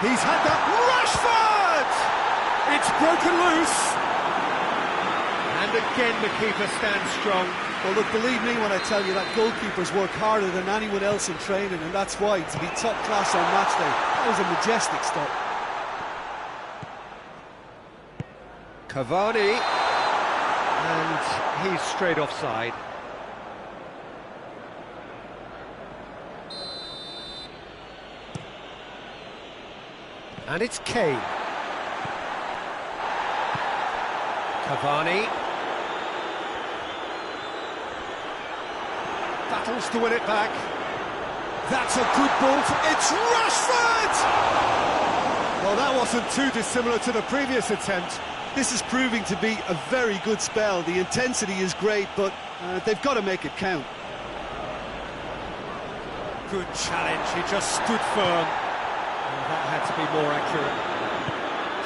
He's had that. Rashford! It's broken loose. And again the keeper stands strong. Well, look, believe me when I tell you that goalkeepers work harder than anyone else in training, and that's why, to be top class on match day, that was a majestic stop. Cavani. And he's straight offside. And it's Kane. Cavani. Battles to win it back. That's a good ball. It's Rashford! Well, that wasn't too dissimilar to the previous attempt. This is proving to be a very good spell. The intensity is great, but they've got to make it count. Good challenge, he just stood firm. And that had to be more accurate.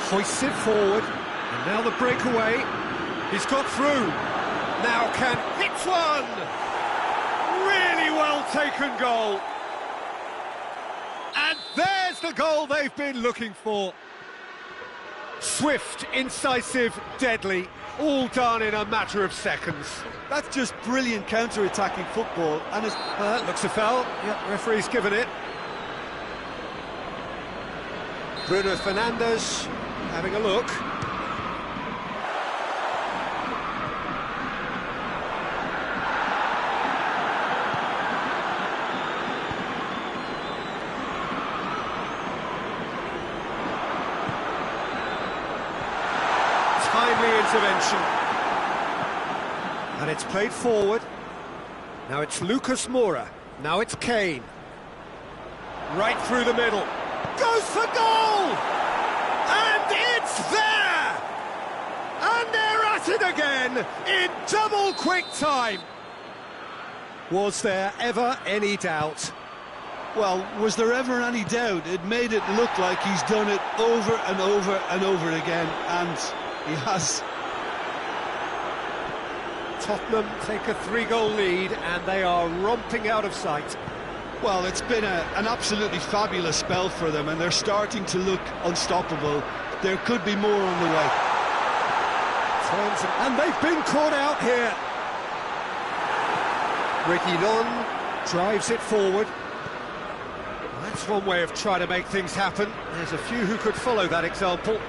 Hoists it forward, and now the breakaway. He's got through. Now can hit one! Really well taken goal. And there's the goal they've been looking for. Swift, incisive, deadly, all done in a matter of seconds. That's just brilliant counter-attacking football, and it's... looks a foul. Yep, referee's given it. Bruno Fernandes having a look. Timely intervention. And it's played forward. Now it's Lucas Moura. Now it's Kane. Right through the middle. Goes for goal! And it's there! And they're at it again in double quick time. Was there ever any doubt? Well, was there ever any doubt? It made it look like he's done it over and over and over again, and he has. Tottenham take a 3-goal lead and they are romping out of sight. Well, it's been an absolutely fabulous spell for them, and they're starting to look unstoppable. There could be more on the way. And they've been caught out here. Reguilon drives it forward. That's one way of trying to make things happen. There's a few who could follow that example.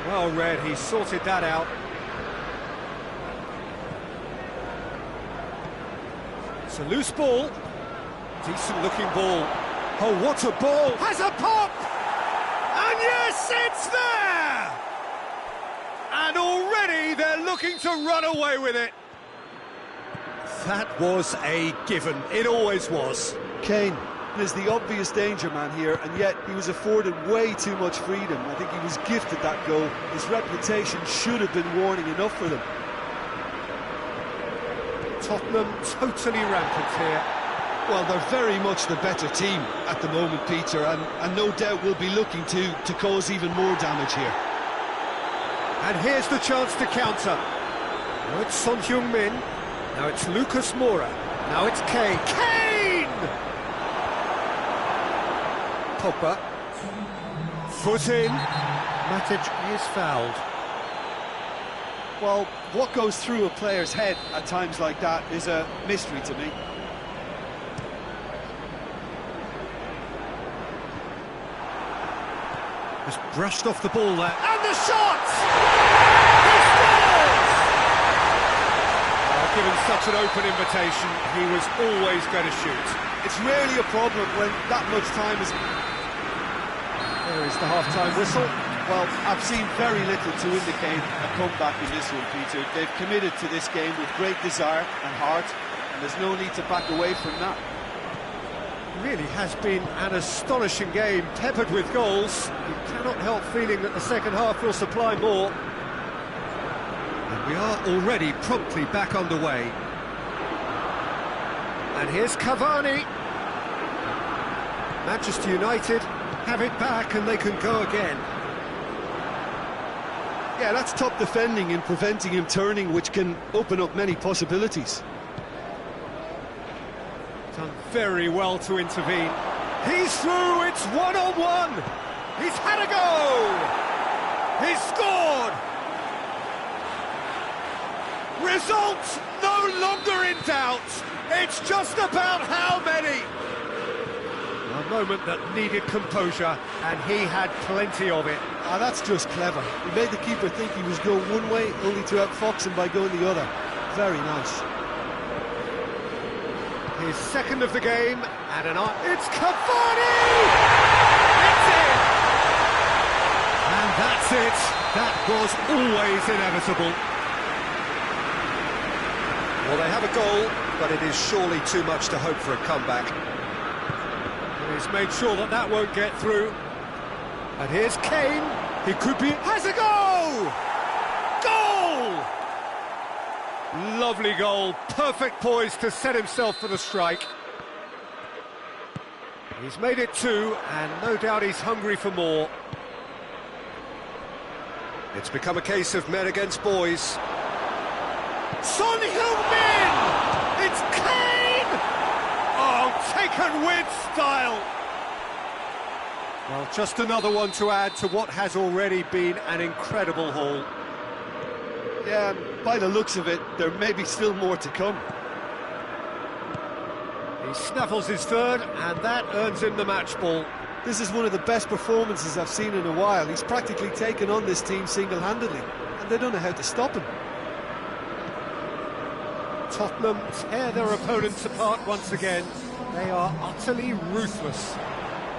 Well read, he sorted that out. It's a loose ball. Decent looking ball. Oh, what a ball! Has a pop! And yes, it's there! And already they're looking to run away with it. That was a given. It always was. Kane is the obvious danger man here, and yet he was afforded way too much freedom. I think he was gifted that goal. His reputation should have been warning enough for them. Tottenham totally rampant here. Well, they're very much the better team at the moment, Peter, and no doubt will be looking to cause even more damage here. And here's the chance to counter. Now it's Son Heung-min. Now it's Lucas Moura. Now it's Kane. Kane! Pogba. Foot in. Matic is fouled. Well, what goes through a player's head at times like that is a mystery to me. Just brushed off the ball there. And the shot! He scores! Given such an open invitation, he was always going to shoot. It's rarely a problem when that much time is... There is the half-time whistle. Well, I've seen very little to indicate a comeback in this one, Peter. They've committed to this game with great desire and heart, and there's no need to back away from that. Really has been an astonishing game, peppered with goals. You cannot help feeling that the second half will supply more. And we are already promptly back underway. And here's Cavani. Manchester United have it back and they can go again. Yeah, that's top defending and preventing him turning, which can open up many possibilities. Done very well to intervene. He's through, it's one-on-one. He's had a go. He's scored. Result no longer in doubt. It's just about how many. A moment that needed composure, and he had plenty of it. Ah, that's just clever. He made the keeper think he was going one way, only to outfox him by going the other. Very nice. His second of the game, and an eye. It's Cavani! It's in! And that's it. That was always inevitable. Well, they have a goal, but it is surely too much to hope for a comeback. And he's made sure that that won't get through. And here's Kane. He could be... Has a goal! Goal! Lovely goal, perfect poise to set himself for the strike. He's made it two, and no doubt he's hungry for more. It's become a case of men against boys. Son Heung-min! It's Kane! Oh, taken with style! Well, just another one to add to what has already been an incredible haul. Yeah, by the looks of it, there may be still more to come. He snaffles his third, and that earns him the match ball. This is one of the best performances I've seen in a while. He's practically taken on this team single-handedly, and they don't know how to stop him. Tottenham tear their opponents apart once again. They are utterly ruthless.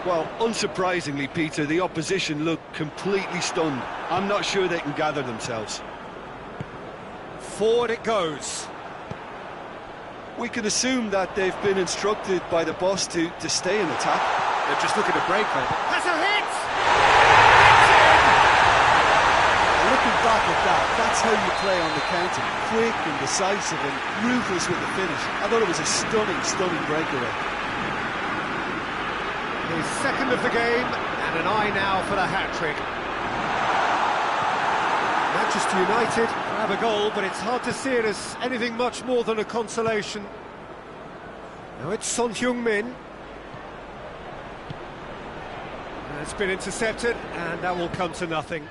Well, unsurprisingly, Peter, the opposition look completely stunned. I'm not sure they can gather themselves. Forward it goes. We can assume that they've been instructed by the boss to stay in attack. They're just looking to break them. Has a hit! Looking back at that, that's how you play on the counter. Quick and decisive and ruthless with the finish. I thought it was a stunning, stunning breakaway. His second of the game, and an eye now for the hat-trick. Manchester United have a goal, but it's hard to see it as anything much more than a consolation. Now it's Son Heung-min. It's been intercepted, and that will come to nothing.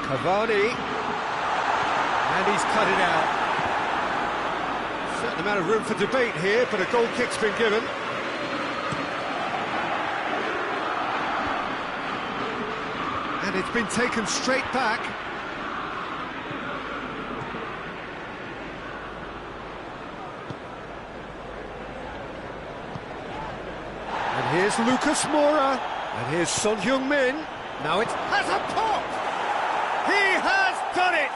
Cavani, and he's cut it out. Certain amount of room for debate here, but a goal kick's been given. And it's been taken straight back. And here's Lucas Moura, and here's Son Heung-min. Now it has a pop! He has done it!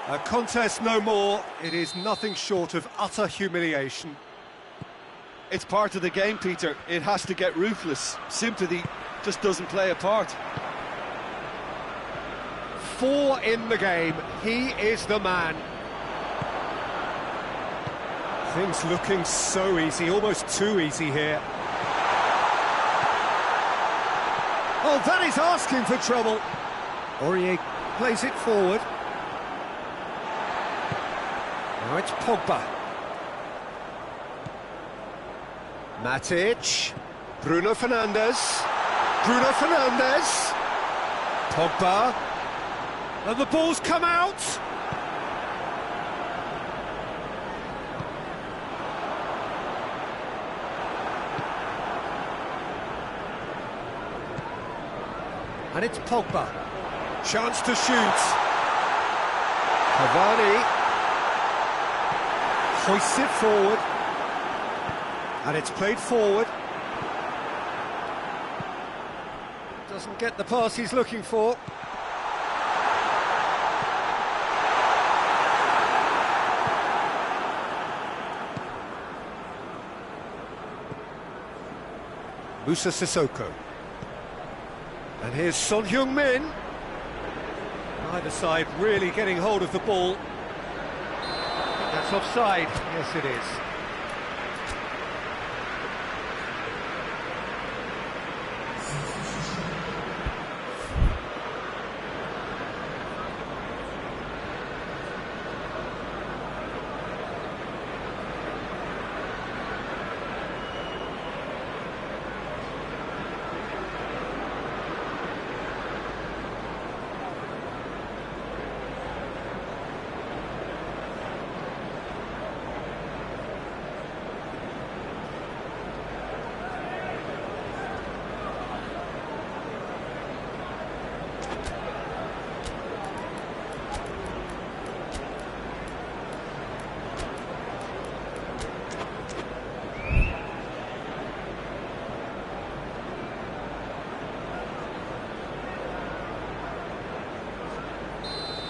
A contest no more. It is nothing short of utter humiliation. It's part of the game, Peter. It has to get ruthless. Sympathy just doesn't play a part. 4 in the game. He is the man. Things looking so easy, almost too easy here. Oh, that is asking for trouble. Aurier plays it forward. Now it's Pogba. Matic. Bruno Fernandes. Bruno Fernandes. Pogba. And the ball's come out. And it's Pogba. Chance to shoot. Cavani hoists it forward. And it's played forward. Doesn't get the pass he's looking for. Musa Sissoko. And here's Son Heung-min. Either side really getting hold of the ball. That's offside. Yes, it is.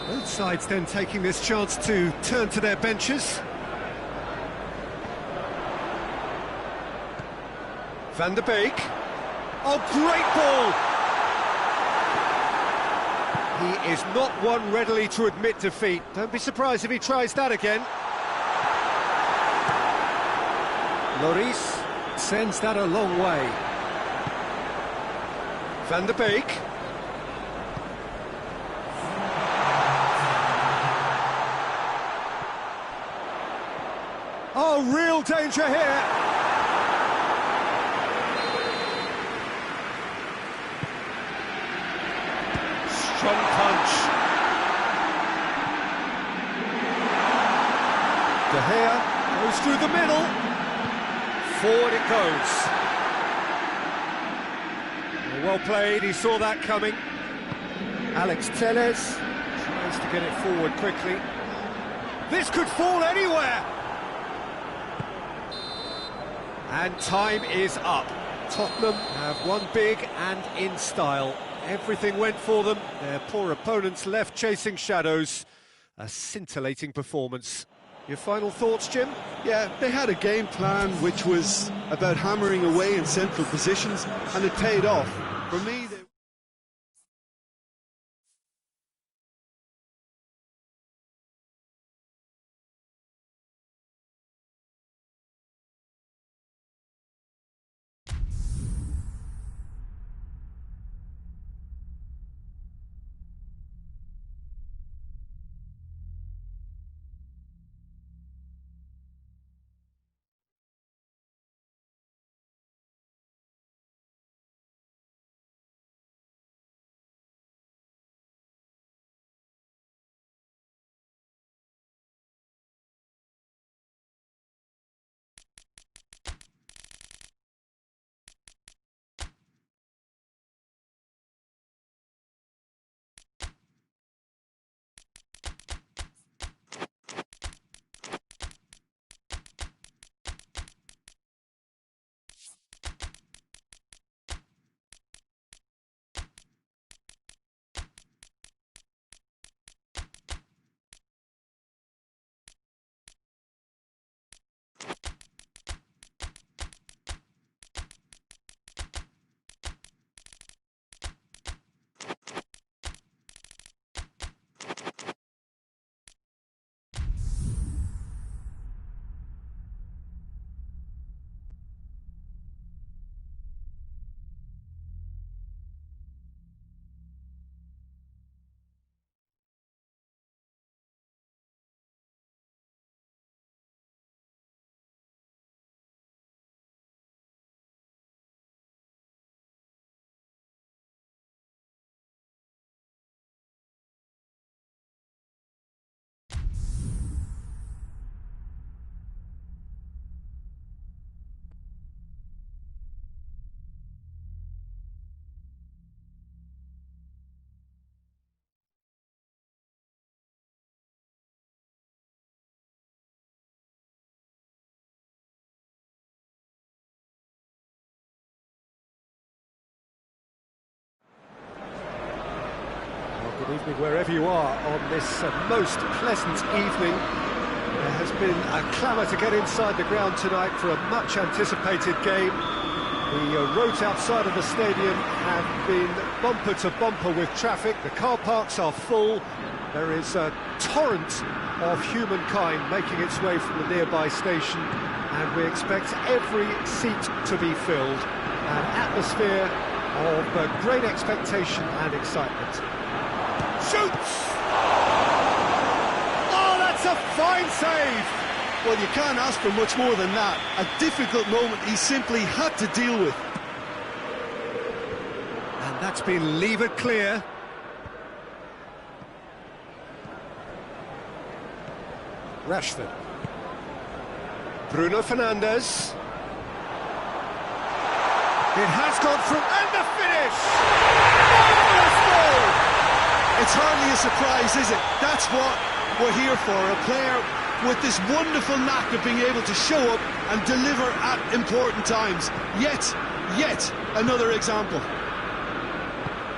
Both sides then taking this chance to turn to their benches. Van der Beek. Oh, great ball! He is not one readily to admit defeat. Don't be surprised if he tries that again. Lloris sends that a long way. Van der Beek. Oh, real danger here. Strong punch. De Gea goes through the middle. Forward it goes. Well played, he saw that coming. Alex Telles tries to get it forward quickly. This could fall anywhere. And time is up. Tottenham have won big and in style. Everything went for them. Their poor opponents left chasing shadows. A scintillating performance. Your final thoughts, Jim? Yeah, they had a game plan which was about hammering away in central positions, and it paid off. For me, they evening wherever you are on this most pleasant evening. There has been a clamour to get inside the ground tonight for a much anticipated game. The roads outside of the stadium have been bumper to bumper with traffic. The car parks are full. There is a torrent of humankind making its way from the nearby station, and we expect every seat to be filled. An atmosphere of great expectation and excitement. Shoots! Oh, that's a fine save! Well, you can't ask for much more than that. A difficult moment he simply had to deal with. And that's been levered clear. Rashford. Bruno Fernandes. It has gone through, and the finish! Marvellous goal! It's hardly a surprise, is it? That's what we're here for, a player with this wonderful knack of being able to show up and deliver at important times. Yet another example.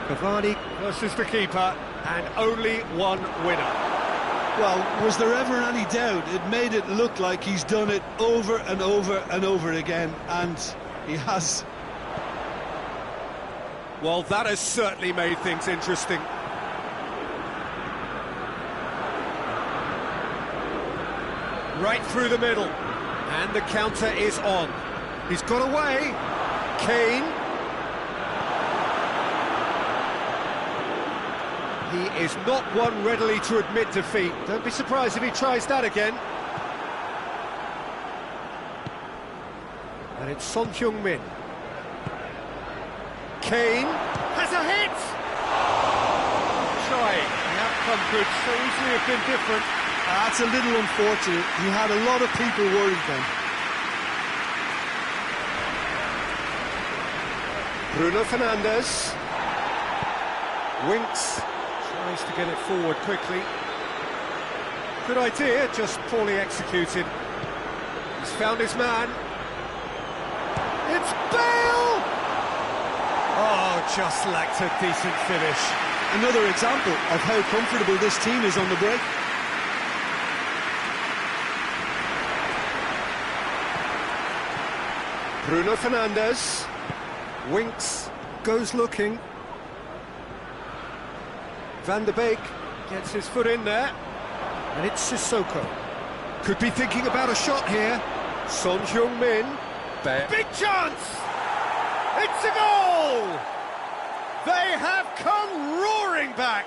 Cavani versus the keeper, and only one winner. Well, was there ever any doubt? It made it look like he's done it over and over and over again, and he has. Well, that has certainly made things interesting. Right through the middle, and the counter is on. He's got away. Kane. He is not one readily to admit defeat. Don't be surprised if he tries that again. And it's Son Heung-min. Kane has a hit! Trying. The outcome could so easily have been different. That's a little unfortunate. He had a lot of people worried then. Bruno Fernandes. Winks. Tries to get it forward quickly. Good idea, just poorly executed. He's found his man. It's Bale! Oh, just lacked a decent finish. Another example of how comfortable this team is on the break. Bruno Fernandes. Winks. Goes looking. Van der Beek gets his foot in there. And it's Sissoko. Could be thinking about a shot here. Son Heung-min. Big chance! It's a goal! They have come roaring back!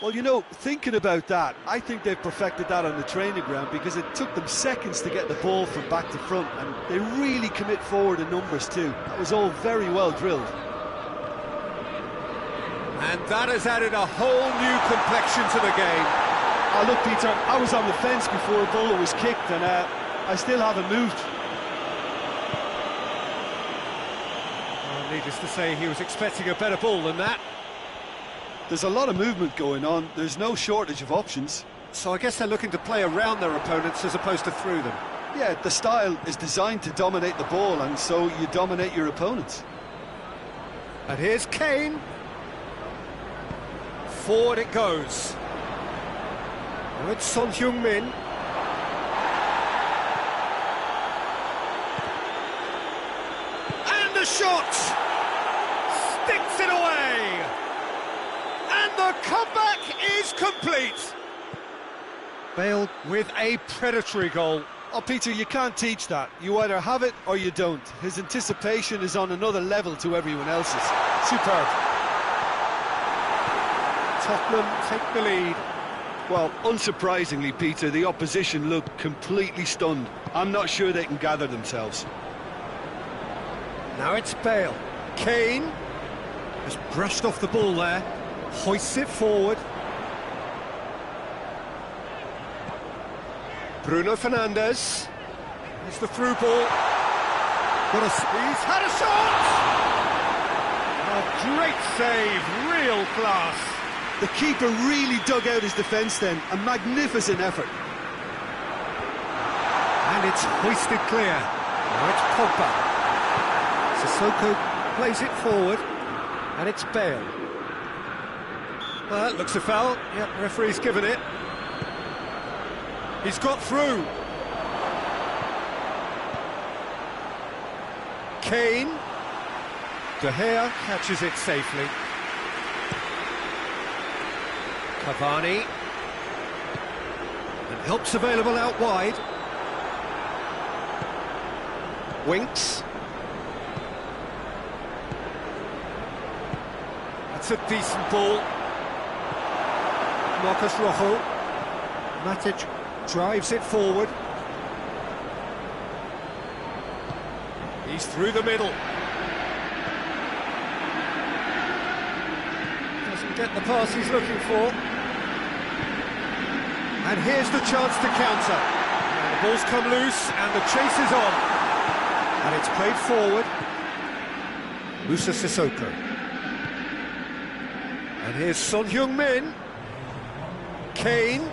Well, you know, thinking about that, I think they've perfected that on the training ground, because it took them seconds to get the ball from back to front, and they really commit forward in numbers too. That was all very well drilled. And that has added a whole new complexion to the game. Oh, look, Peter, I was on the fence before a ball was kicked, and I still haven't moved. Well, needless to say, he was expecting a better ball than that. There's a lot of movement going on. There's no shortage of options. So I guess they're looking to play around their opponents as opposed to through them. Yeah, the style is designed to dominate the ball, and so you dominate your opponents. And here's Kane. Forward it goes. Now it's Son Heung-min. And the shot! Sticks it away! And the comeback is complete! Bale with a predatory goal. Oh, Peter, you can't teach that. You either have it or you don't. His anticipation is on another level to everyone else's. Superb. Tottenham take the lead. Well, unsurprisingly, Peter, the opposition look completely stunned. I'm not sure they can gather themselves. Now it's Bale. Kane has brushed off the ball there, hoists it forward. Bruno Fernandes. It's the through ball. He's had a shot! A great save, real class. The keeper really dug out his defence then. A magnificent effort. And it's hoisted clear. Now it's Pogba. Sissoko plays it forward. And it's Bale. Well, that looks a foul. Yep, referee's given it. He's got through. Kane. De Gea catches it safely. Cavani. And help's available out wide. Winks. That's a decent ball. Marcus Rojo. Matic drives it forward. He's through the middle. Doesn't get the pass he's looking for. And here's the chance to counter. And the ball's come loose and the chase is on. And it's played forward. Musa Sissoko. And here's Son Heung-min. Kane.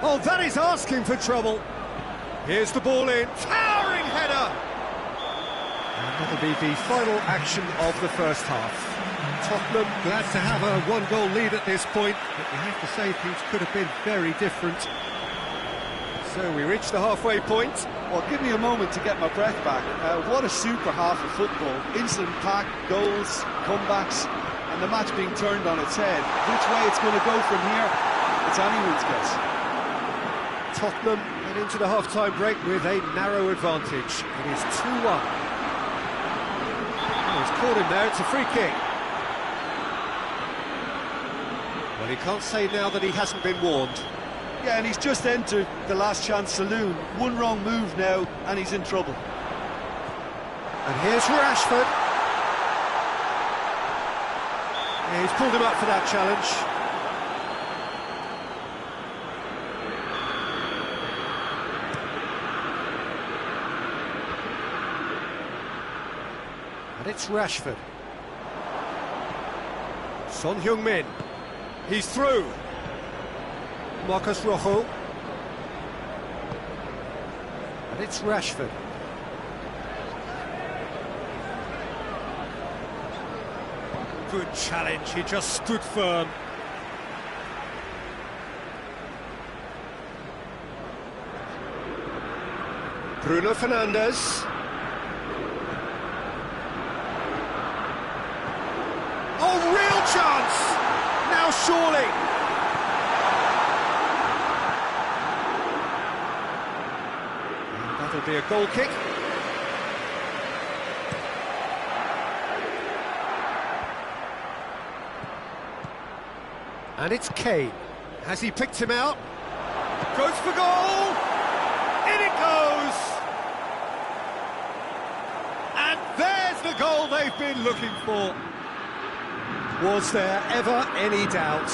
Oh, that is asking for trouble. Here's the ball in. Towering header! And that'll be the final action of the first half. Tottenham glad to have a one-goal lead at this point, but we have to say things could have been very different. So we reach the halfway point. Well, give me a moment to get my breath back. What a super half of football. Instant pack, goals, comebacks, and the match being turned on its head. Which way it's going to go from here, it's anyone's guess. Tottenham head into the half-time break with a narrow advantage. It is 2-1. Oh, he's caught him there, it's a free kick. Well, he can't say now that he hasn't been warned. Yeah, and he's just entered the last chance saloon. One wrong move now, and he's in trouble. And here's Rashford. Yeah, he's pulled him up for that challenge. And it's Rashford. Son Heung-min. He's through. Marcus Rojo. And it's Rashford. Good challenge, he just stood firm. Bruno Fernandes. Oh, real chance! Now surely! And that'll be a goal kick. And it's Kane. Has he picked him out? Goes for goal! In it goes! And there's the goal they've been looking for. Was there ever any doubt?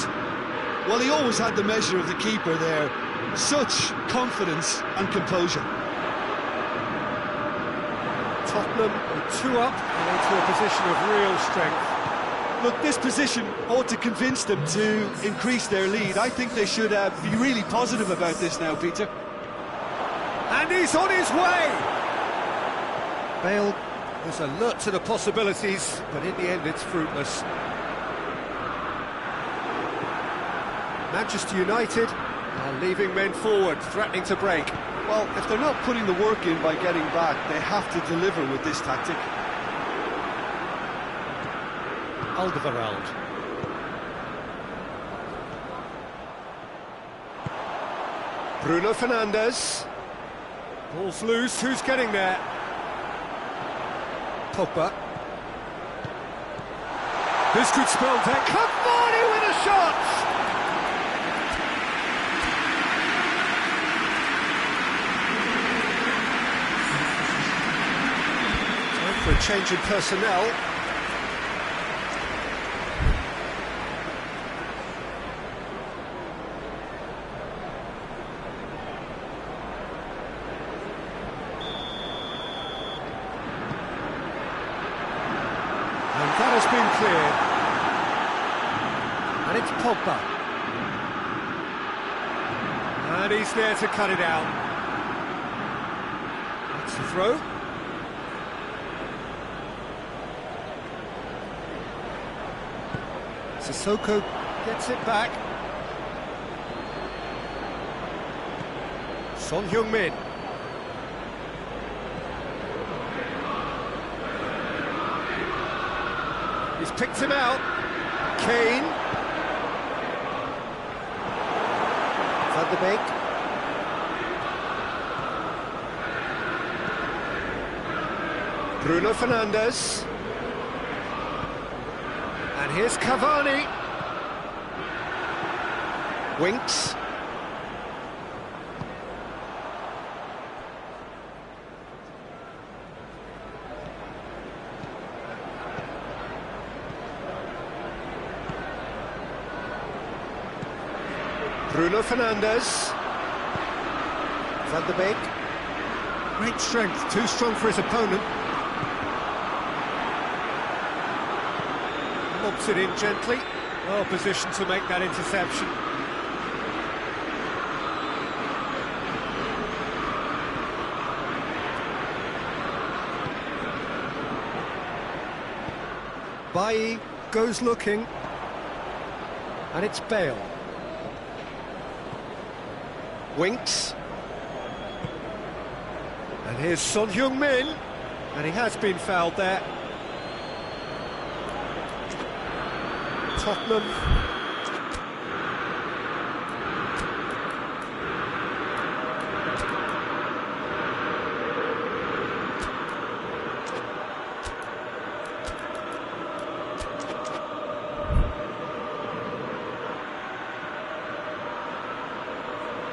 Well, he always had the measure of the keeper there. Such confidence and composure. Tottenham are 2 up and into a position of real strength. Look, this position ought to convince them to increase their lead. I think they should be really positive about this now, Peter. And he's on his way! Bale was alert to the possibilities, but in the end it's fruitless. Manchester United are leaving men forward, threatening to break. Well, if they're not putting the work in by getting back, they have to deliver with this tactic. Alderweireld. Bruno Fernandes. Ball's loose, who's getting there? Pogba. This could spell death. Cavani with a shot! Time for a change in personnel. And that has been cleared. And it's Pogba. And he's there to cut it out. That's the throw. Sissoko gets it back. Son Heung-min. He's picked him out. Kane. Van der Beek. Bruno Fernandes. And here's Cavani. Winks. Bruno Fernandes. Van der Beek. Great strength, too strong for his opponent. Lobs it in gently. Well positioned to make that interception. Bailly goes looking. And it's Bale. Winks. And here's Son Heung-min. And he has been fouled there. Tottenham.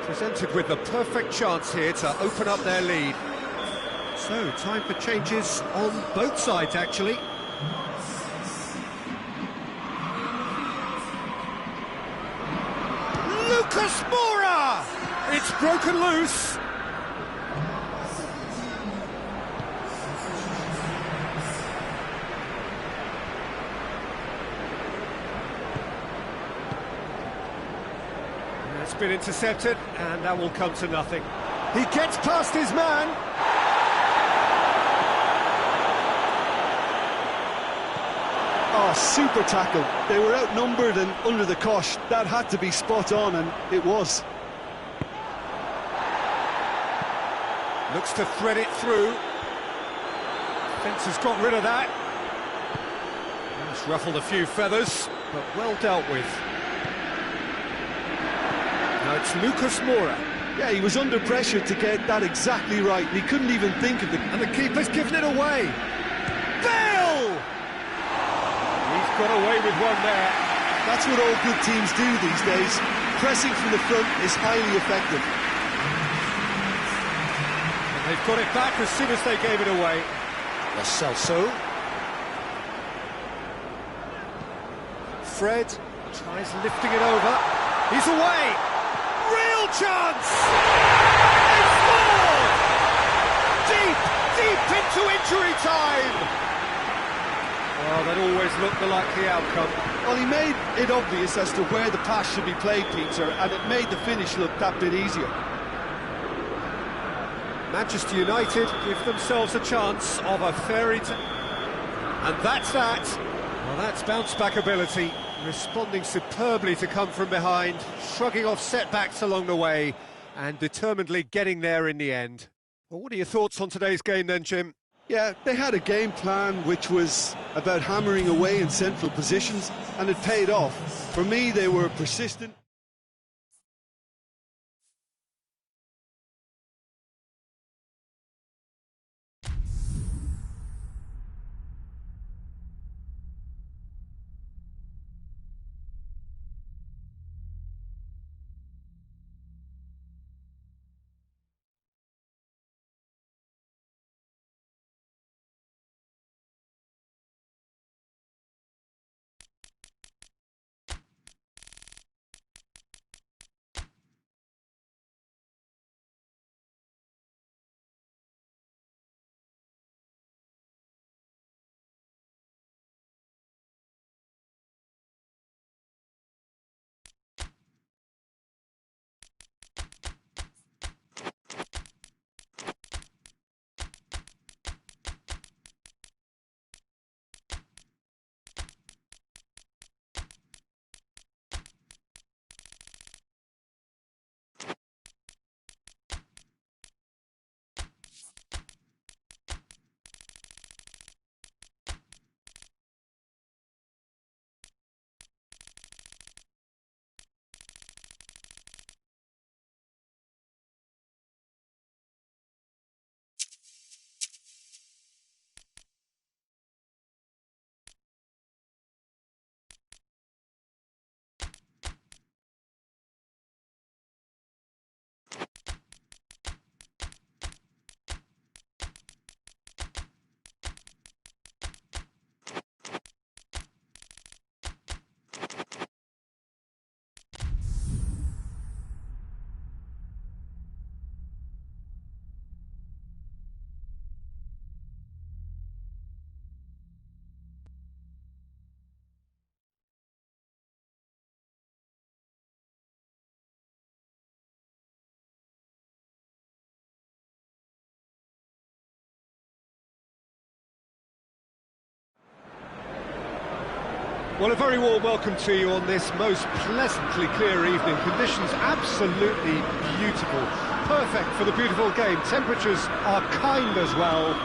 Presented with the perfect chance here to open up their lead. So, time for changes on both sides, actually. Lucas Moura! It's broken loose. It's been intercepted, and that will come to nothing. He gets past his man. Oh, super tackle. They were outnumbered and under the cosh. That had to be spot on, and it was. Looks to thread it through. Fence has got rid of that. Just ruffled a few feathers, but well dealt with. Now it's Lucas Moura. Yeah, he was under pressure to get that exactly right. He couldn't even think of it. And the keeper's given it away. Bale! He's got away with one there. That's what all good teams do these days. Pressing from the front is highly effective. And they've got it back as soon as they gave it away. Lo Celso. Fred tries lifting it over. He's away! Real chance! It's scored! Deep, deep into injury time! Oh, that always looked the likely outcome. Well, he made it obvious as to where the pass should be played, Peter, and it made the finish look that bit easier. Manchester United give themselves a chance of a fairy tale. And that's that. Well, that's bounce-back ability. Responding superbly to come from behind, shrugging off setbacks along the way, and determinedly getting there in the end. Well, what are your thoughts on today's game then, Jim? Yeah, they had a game plan which was about hammering away in central positions, and it paid off. For me, they were persistent. Well, a very warm welcome to you on this most pleasantly clear evening. Conditions absolutely beautiful. Perfect for the beautiful game. Temperatures are kind as well.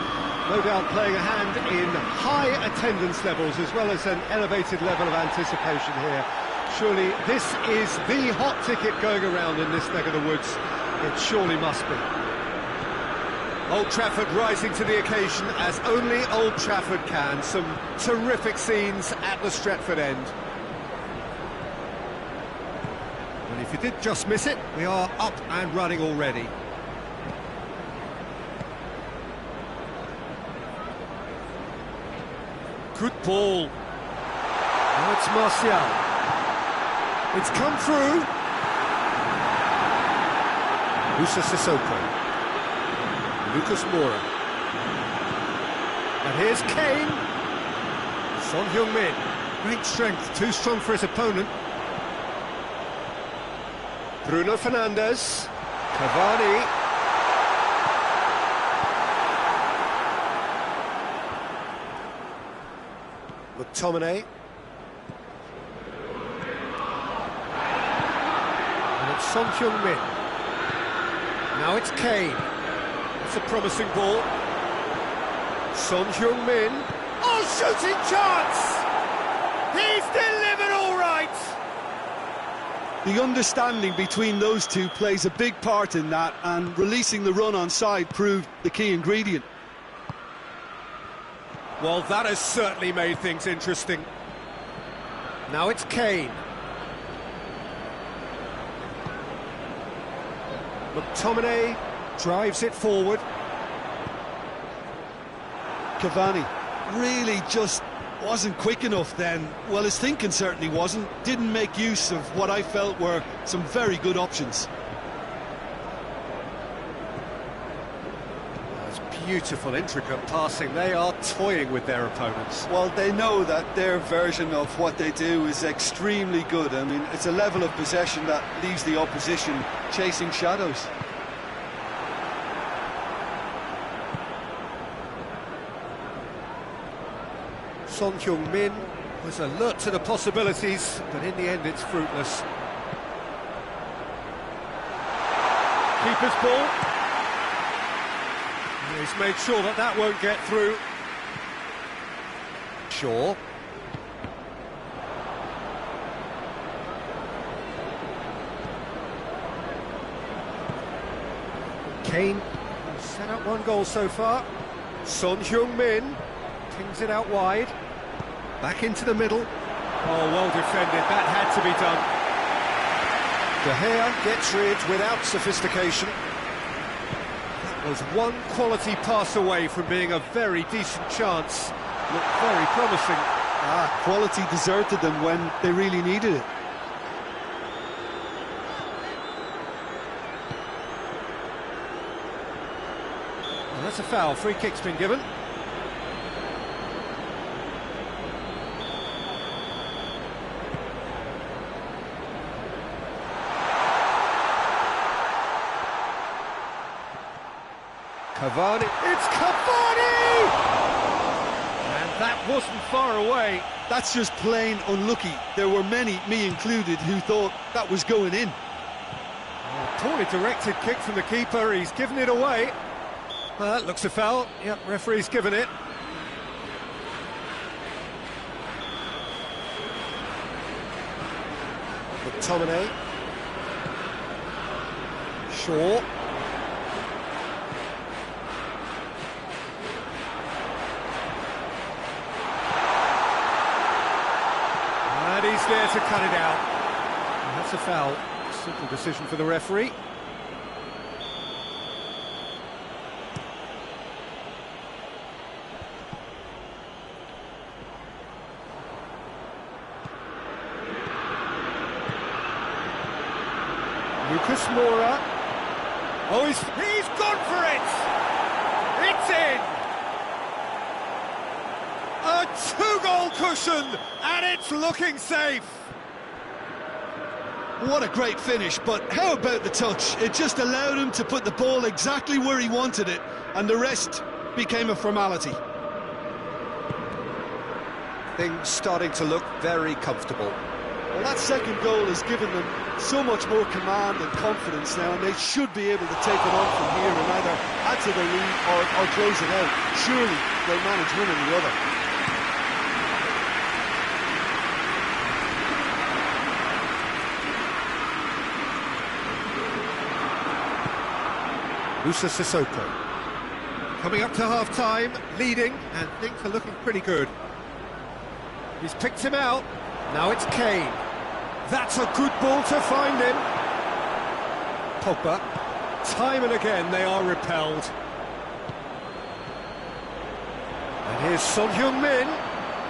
No doubt playing a hand in high attendance levels as well as an elevated level of anticipation here. Surely this is the hot ticket going around in this neck of the woods. It surely must be. Old Trafford rising to the occasion as only Old Trafford can. Some terrific scenes at the Stretford end. And if you did just miss it, we are up and running already. Good ball. Now it's Martial. It's come through. Musa Sissoko. Lucas Moura. And here's Kane. Son Heung-min. Great strength, too strong for his opponent. Bruno Fernandes. Cavani. McTominay. And it's Son Heung-min. Now it's Kane. It's a promising ball. Son Heung-min. Oh, shooting chance! He's delivered all right! The understanding between those two plays a big part in that, and releasing the run on side proved the key ingredient. Well, that has certainly made things interesting. Now it's Kane. McTominay drives it forward. Cavani really just wasn't quick enough then. Well, his thinking certainly wasn't. Didn't make use of what I felt were some very good options. That's beautiful, intricate passing. They are toying with their opponents. Well, they know that their version of what they do is extremely good. I mean, it's a level of possession that leaves the opposition chasing shadows. Son Heung-min was alert to the possibilities, but in the end it's fruitless. Keeper's ball. He's made sure that that won't get through. Shaw. Kane set up one goal so far. Son Heung-min pings it out wide. Back into the middle. Oh, well defended. That had to be done. De Gea gets rid without sophistication. That was one quality pass away from being a very decent chance. Looked very promising. Quality deserted them when they really needed it. Well, that's a foul. Free kick's been given. Cavani, it's Cavani! And that wasn't far away. That's just plain unlucky. There were many, me included, who thought that was going in. Poorly directed kick from the keeper, he's given it away. Well, that looks a foul. Yep, referee's given it. McTominay. Shaw. And he's there to cut it out. And that's a foul. Simple decision for the referee. Lucas Moura. Oh, he's gone for it! It's in! A two-goal cushion, and it's looking safe. What a great finish, but how about the touch? It just allowed him to put the ball exactly where he wanted it, and the rest became a formality. Things starting to look very comfortable. Well, that second goal has given them so much more command and confidence now, and they should be able to take it on from here and either add to the lead or close it out. Surely they'll manage one or the other. Musa Sissoko. Coming up to half-time, leading, and things are looking pretty good. He's picked him out. Now it's Kane. That's a good ball to find him. Pogba. Time and again they are repelled. And here's Son Heung-min.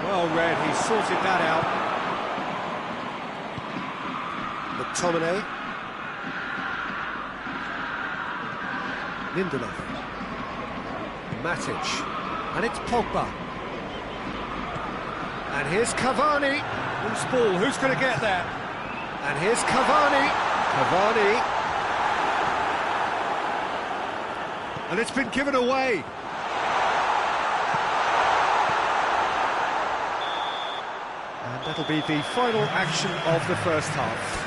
Well read, he sorted that out. McTominay. Lindelof. Matic. And it's Pogba. And here's Cavani. Loose ball, who's going to get there? And here's Cavani. Cavani. And it's been given away. And that'll be the final action of the first half.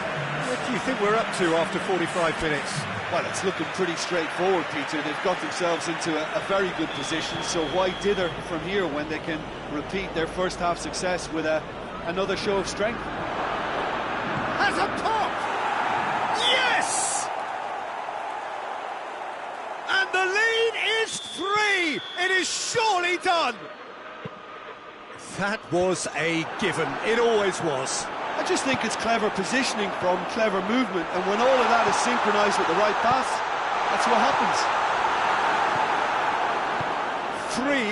What do you think we're up to after 45 minutes? Well, it's looking pretty straightforward, Peter. They've got themselves into a very good position, so why dither from here when they can repeat their first half success with another show of strength? Has a pop! Yes! And the lead is 3! It is surely done! That was a given, it always was. I just think it's clever positioning from clever movement, and when all of that is synchronised with the right pass, that's what happens.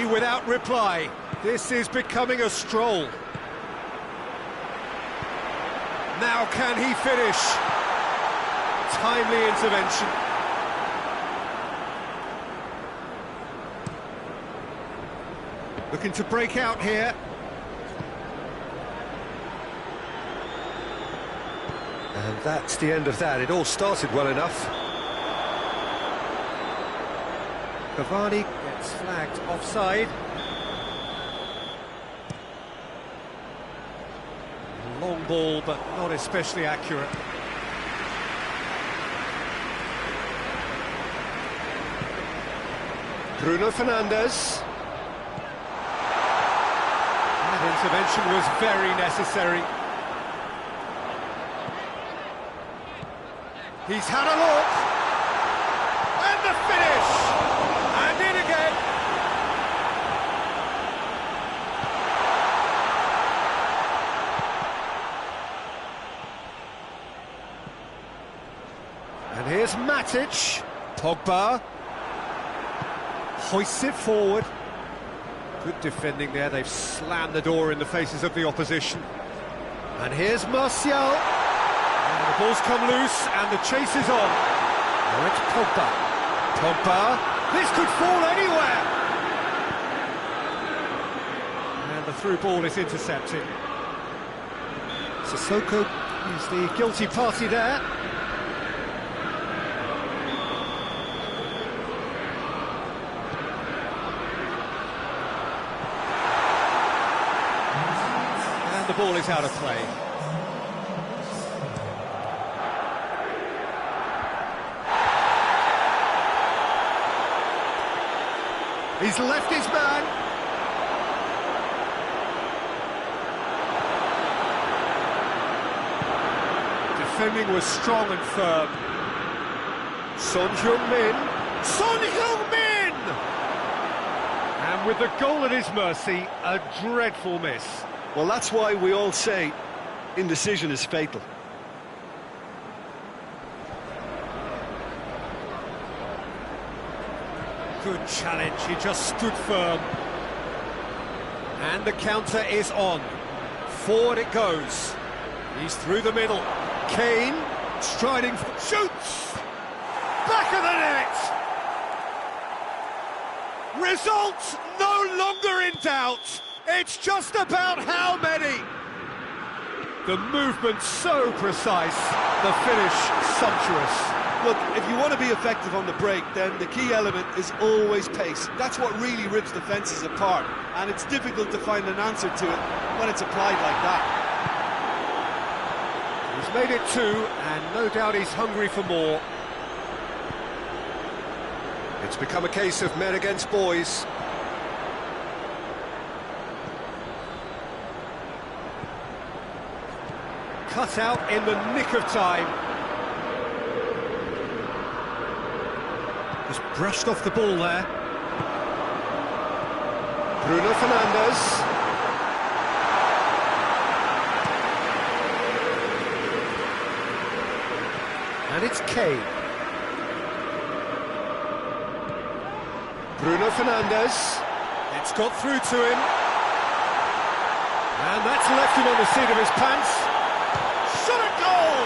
3 without reply. This is becoming a stroll. Now can he finish? Timely intervention. Looking to break out here. And that's the end of that. It all started well enough. Cavani gets flagged offside. Long ball, but not especially accurate. Bruno Fernandes. That intervention was very necessary. He's had a look, and the finish, and in again. And here's Matic, Pogba, hoists it forward. Good defending there, they've slammed the door in the faces of the opposition. And here's Martial. The ball's come loose and the chase is on. Now it's Pogba. Pogba. This could fall anywhere. And the through ball is intercepted. Sissoko is the guilty party there. And the ball is out of play. He's left his man. Defending was strong and firm. Son Heung-min. Son Heung-min! And with the goal at his mercy, a dreadful miss. Well, that's why we all say indecision is fatal. Good challenge, he just stood firm. And the counter is on. Forward it goes. He's through the middle. Kane, striding, shoots! Back of the net! Result no longer in doubt. It's just about how many. The movement so precise, the finish sumptuous. Look, if you want to be effective on the break, then the key element is always pace. That's what really rips defences apart, and it's difficult to find an answer to it when it's applied like that. He's made it 2, and no doubt he's hungry for more. It's become a case of men against boys. Cut out in the nick of time. Just brushed off the ball there. Bruno Fernandes. And it's Kane. Bruno Fernandes. It's got through to him. And that's left him on the seat of his pants. Shot a goal!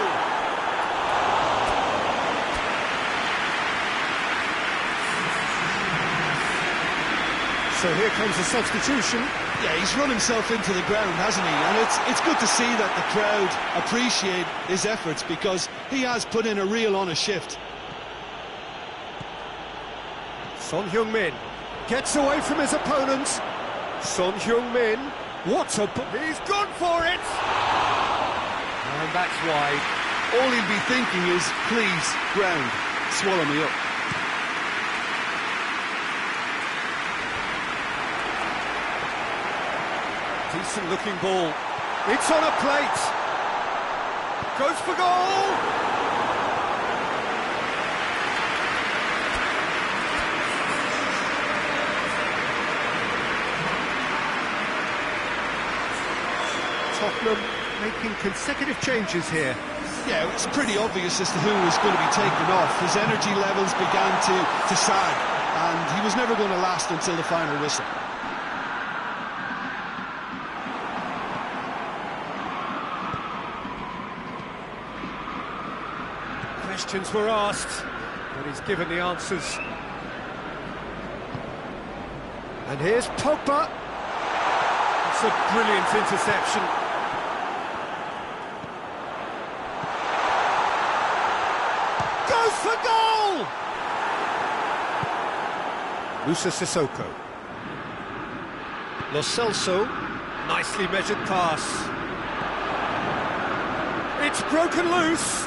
So here comes the substitution. Yeah, he's run himself into the ground, hasn't he? And it's good to see that the crowd appreciate his efforts, because he has put in a real honest shift. Son Heung-min gets away from his opponent. Son Heung-min, what a... He's gone for it! And that's wide. All he'll be thinking is, please, ground, swallow me up. Decent looking ball. It's on a plate. Goes for goal! Tottenham making consecutive changes here. Yeah, it's pretty obvious as to who was going to be taken off. His energy levels began to sag, and he was never going to last until the final whistle. Questions were asked, but he's given the answers. And here's Pogba. It's a brilliant interception. Goes for goal! Musa Sissoko. Lo Celso, nicely measured pass. It's broken loose.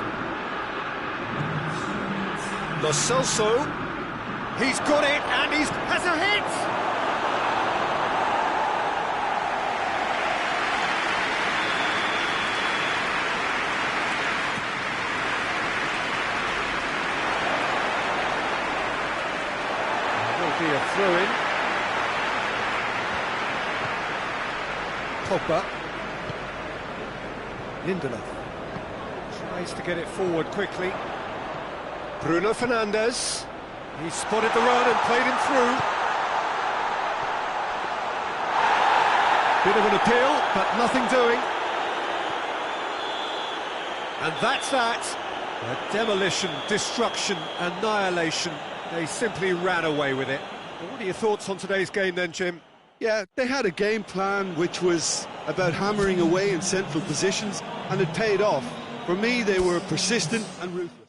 Lo Celso, he's got it, and he has a hit! Be a throw-in. Pogba. Lindelof tries to get it forward quickly. Bruno Fernandes. He spotted the run and played him through. Bit of an appeal, but nothing doing. And that's that. A demolition, destruction, annihilation. They simply ran away with it. Well, what are your thoughts on today's game then, Jim? Yeah, they had a game plan which was about hammering away in central positions, and it paid off. For me, they were persistent and ruthless.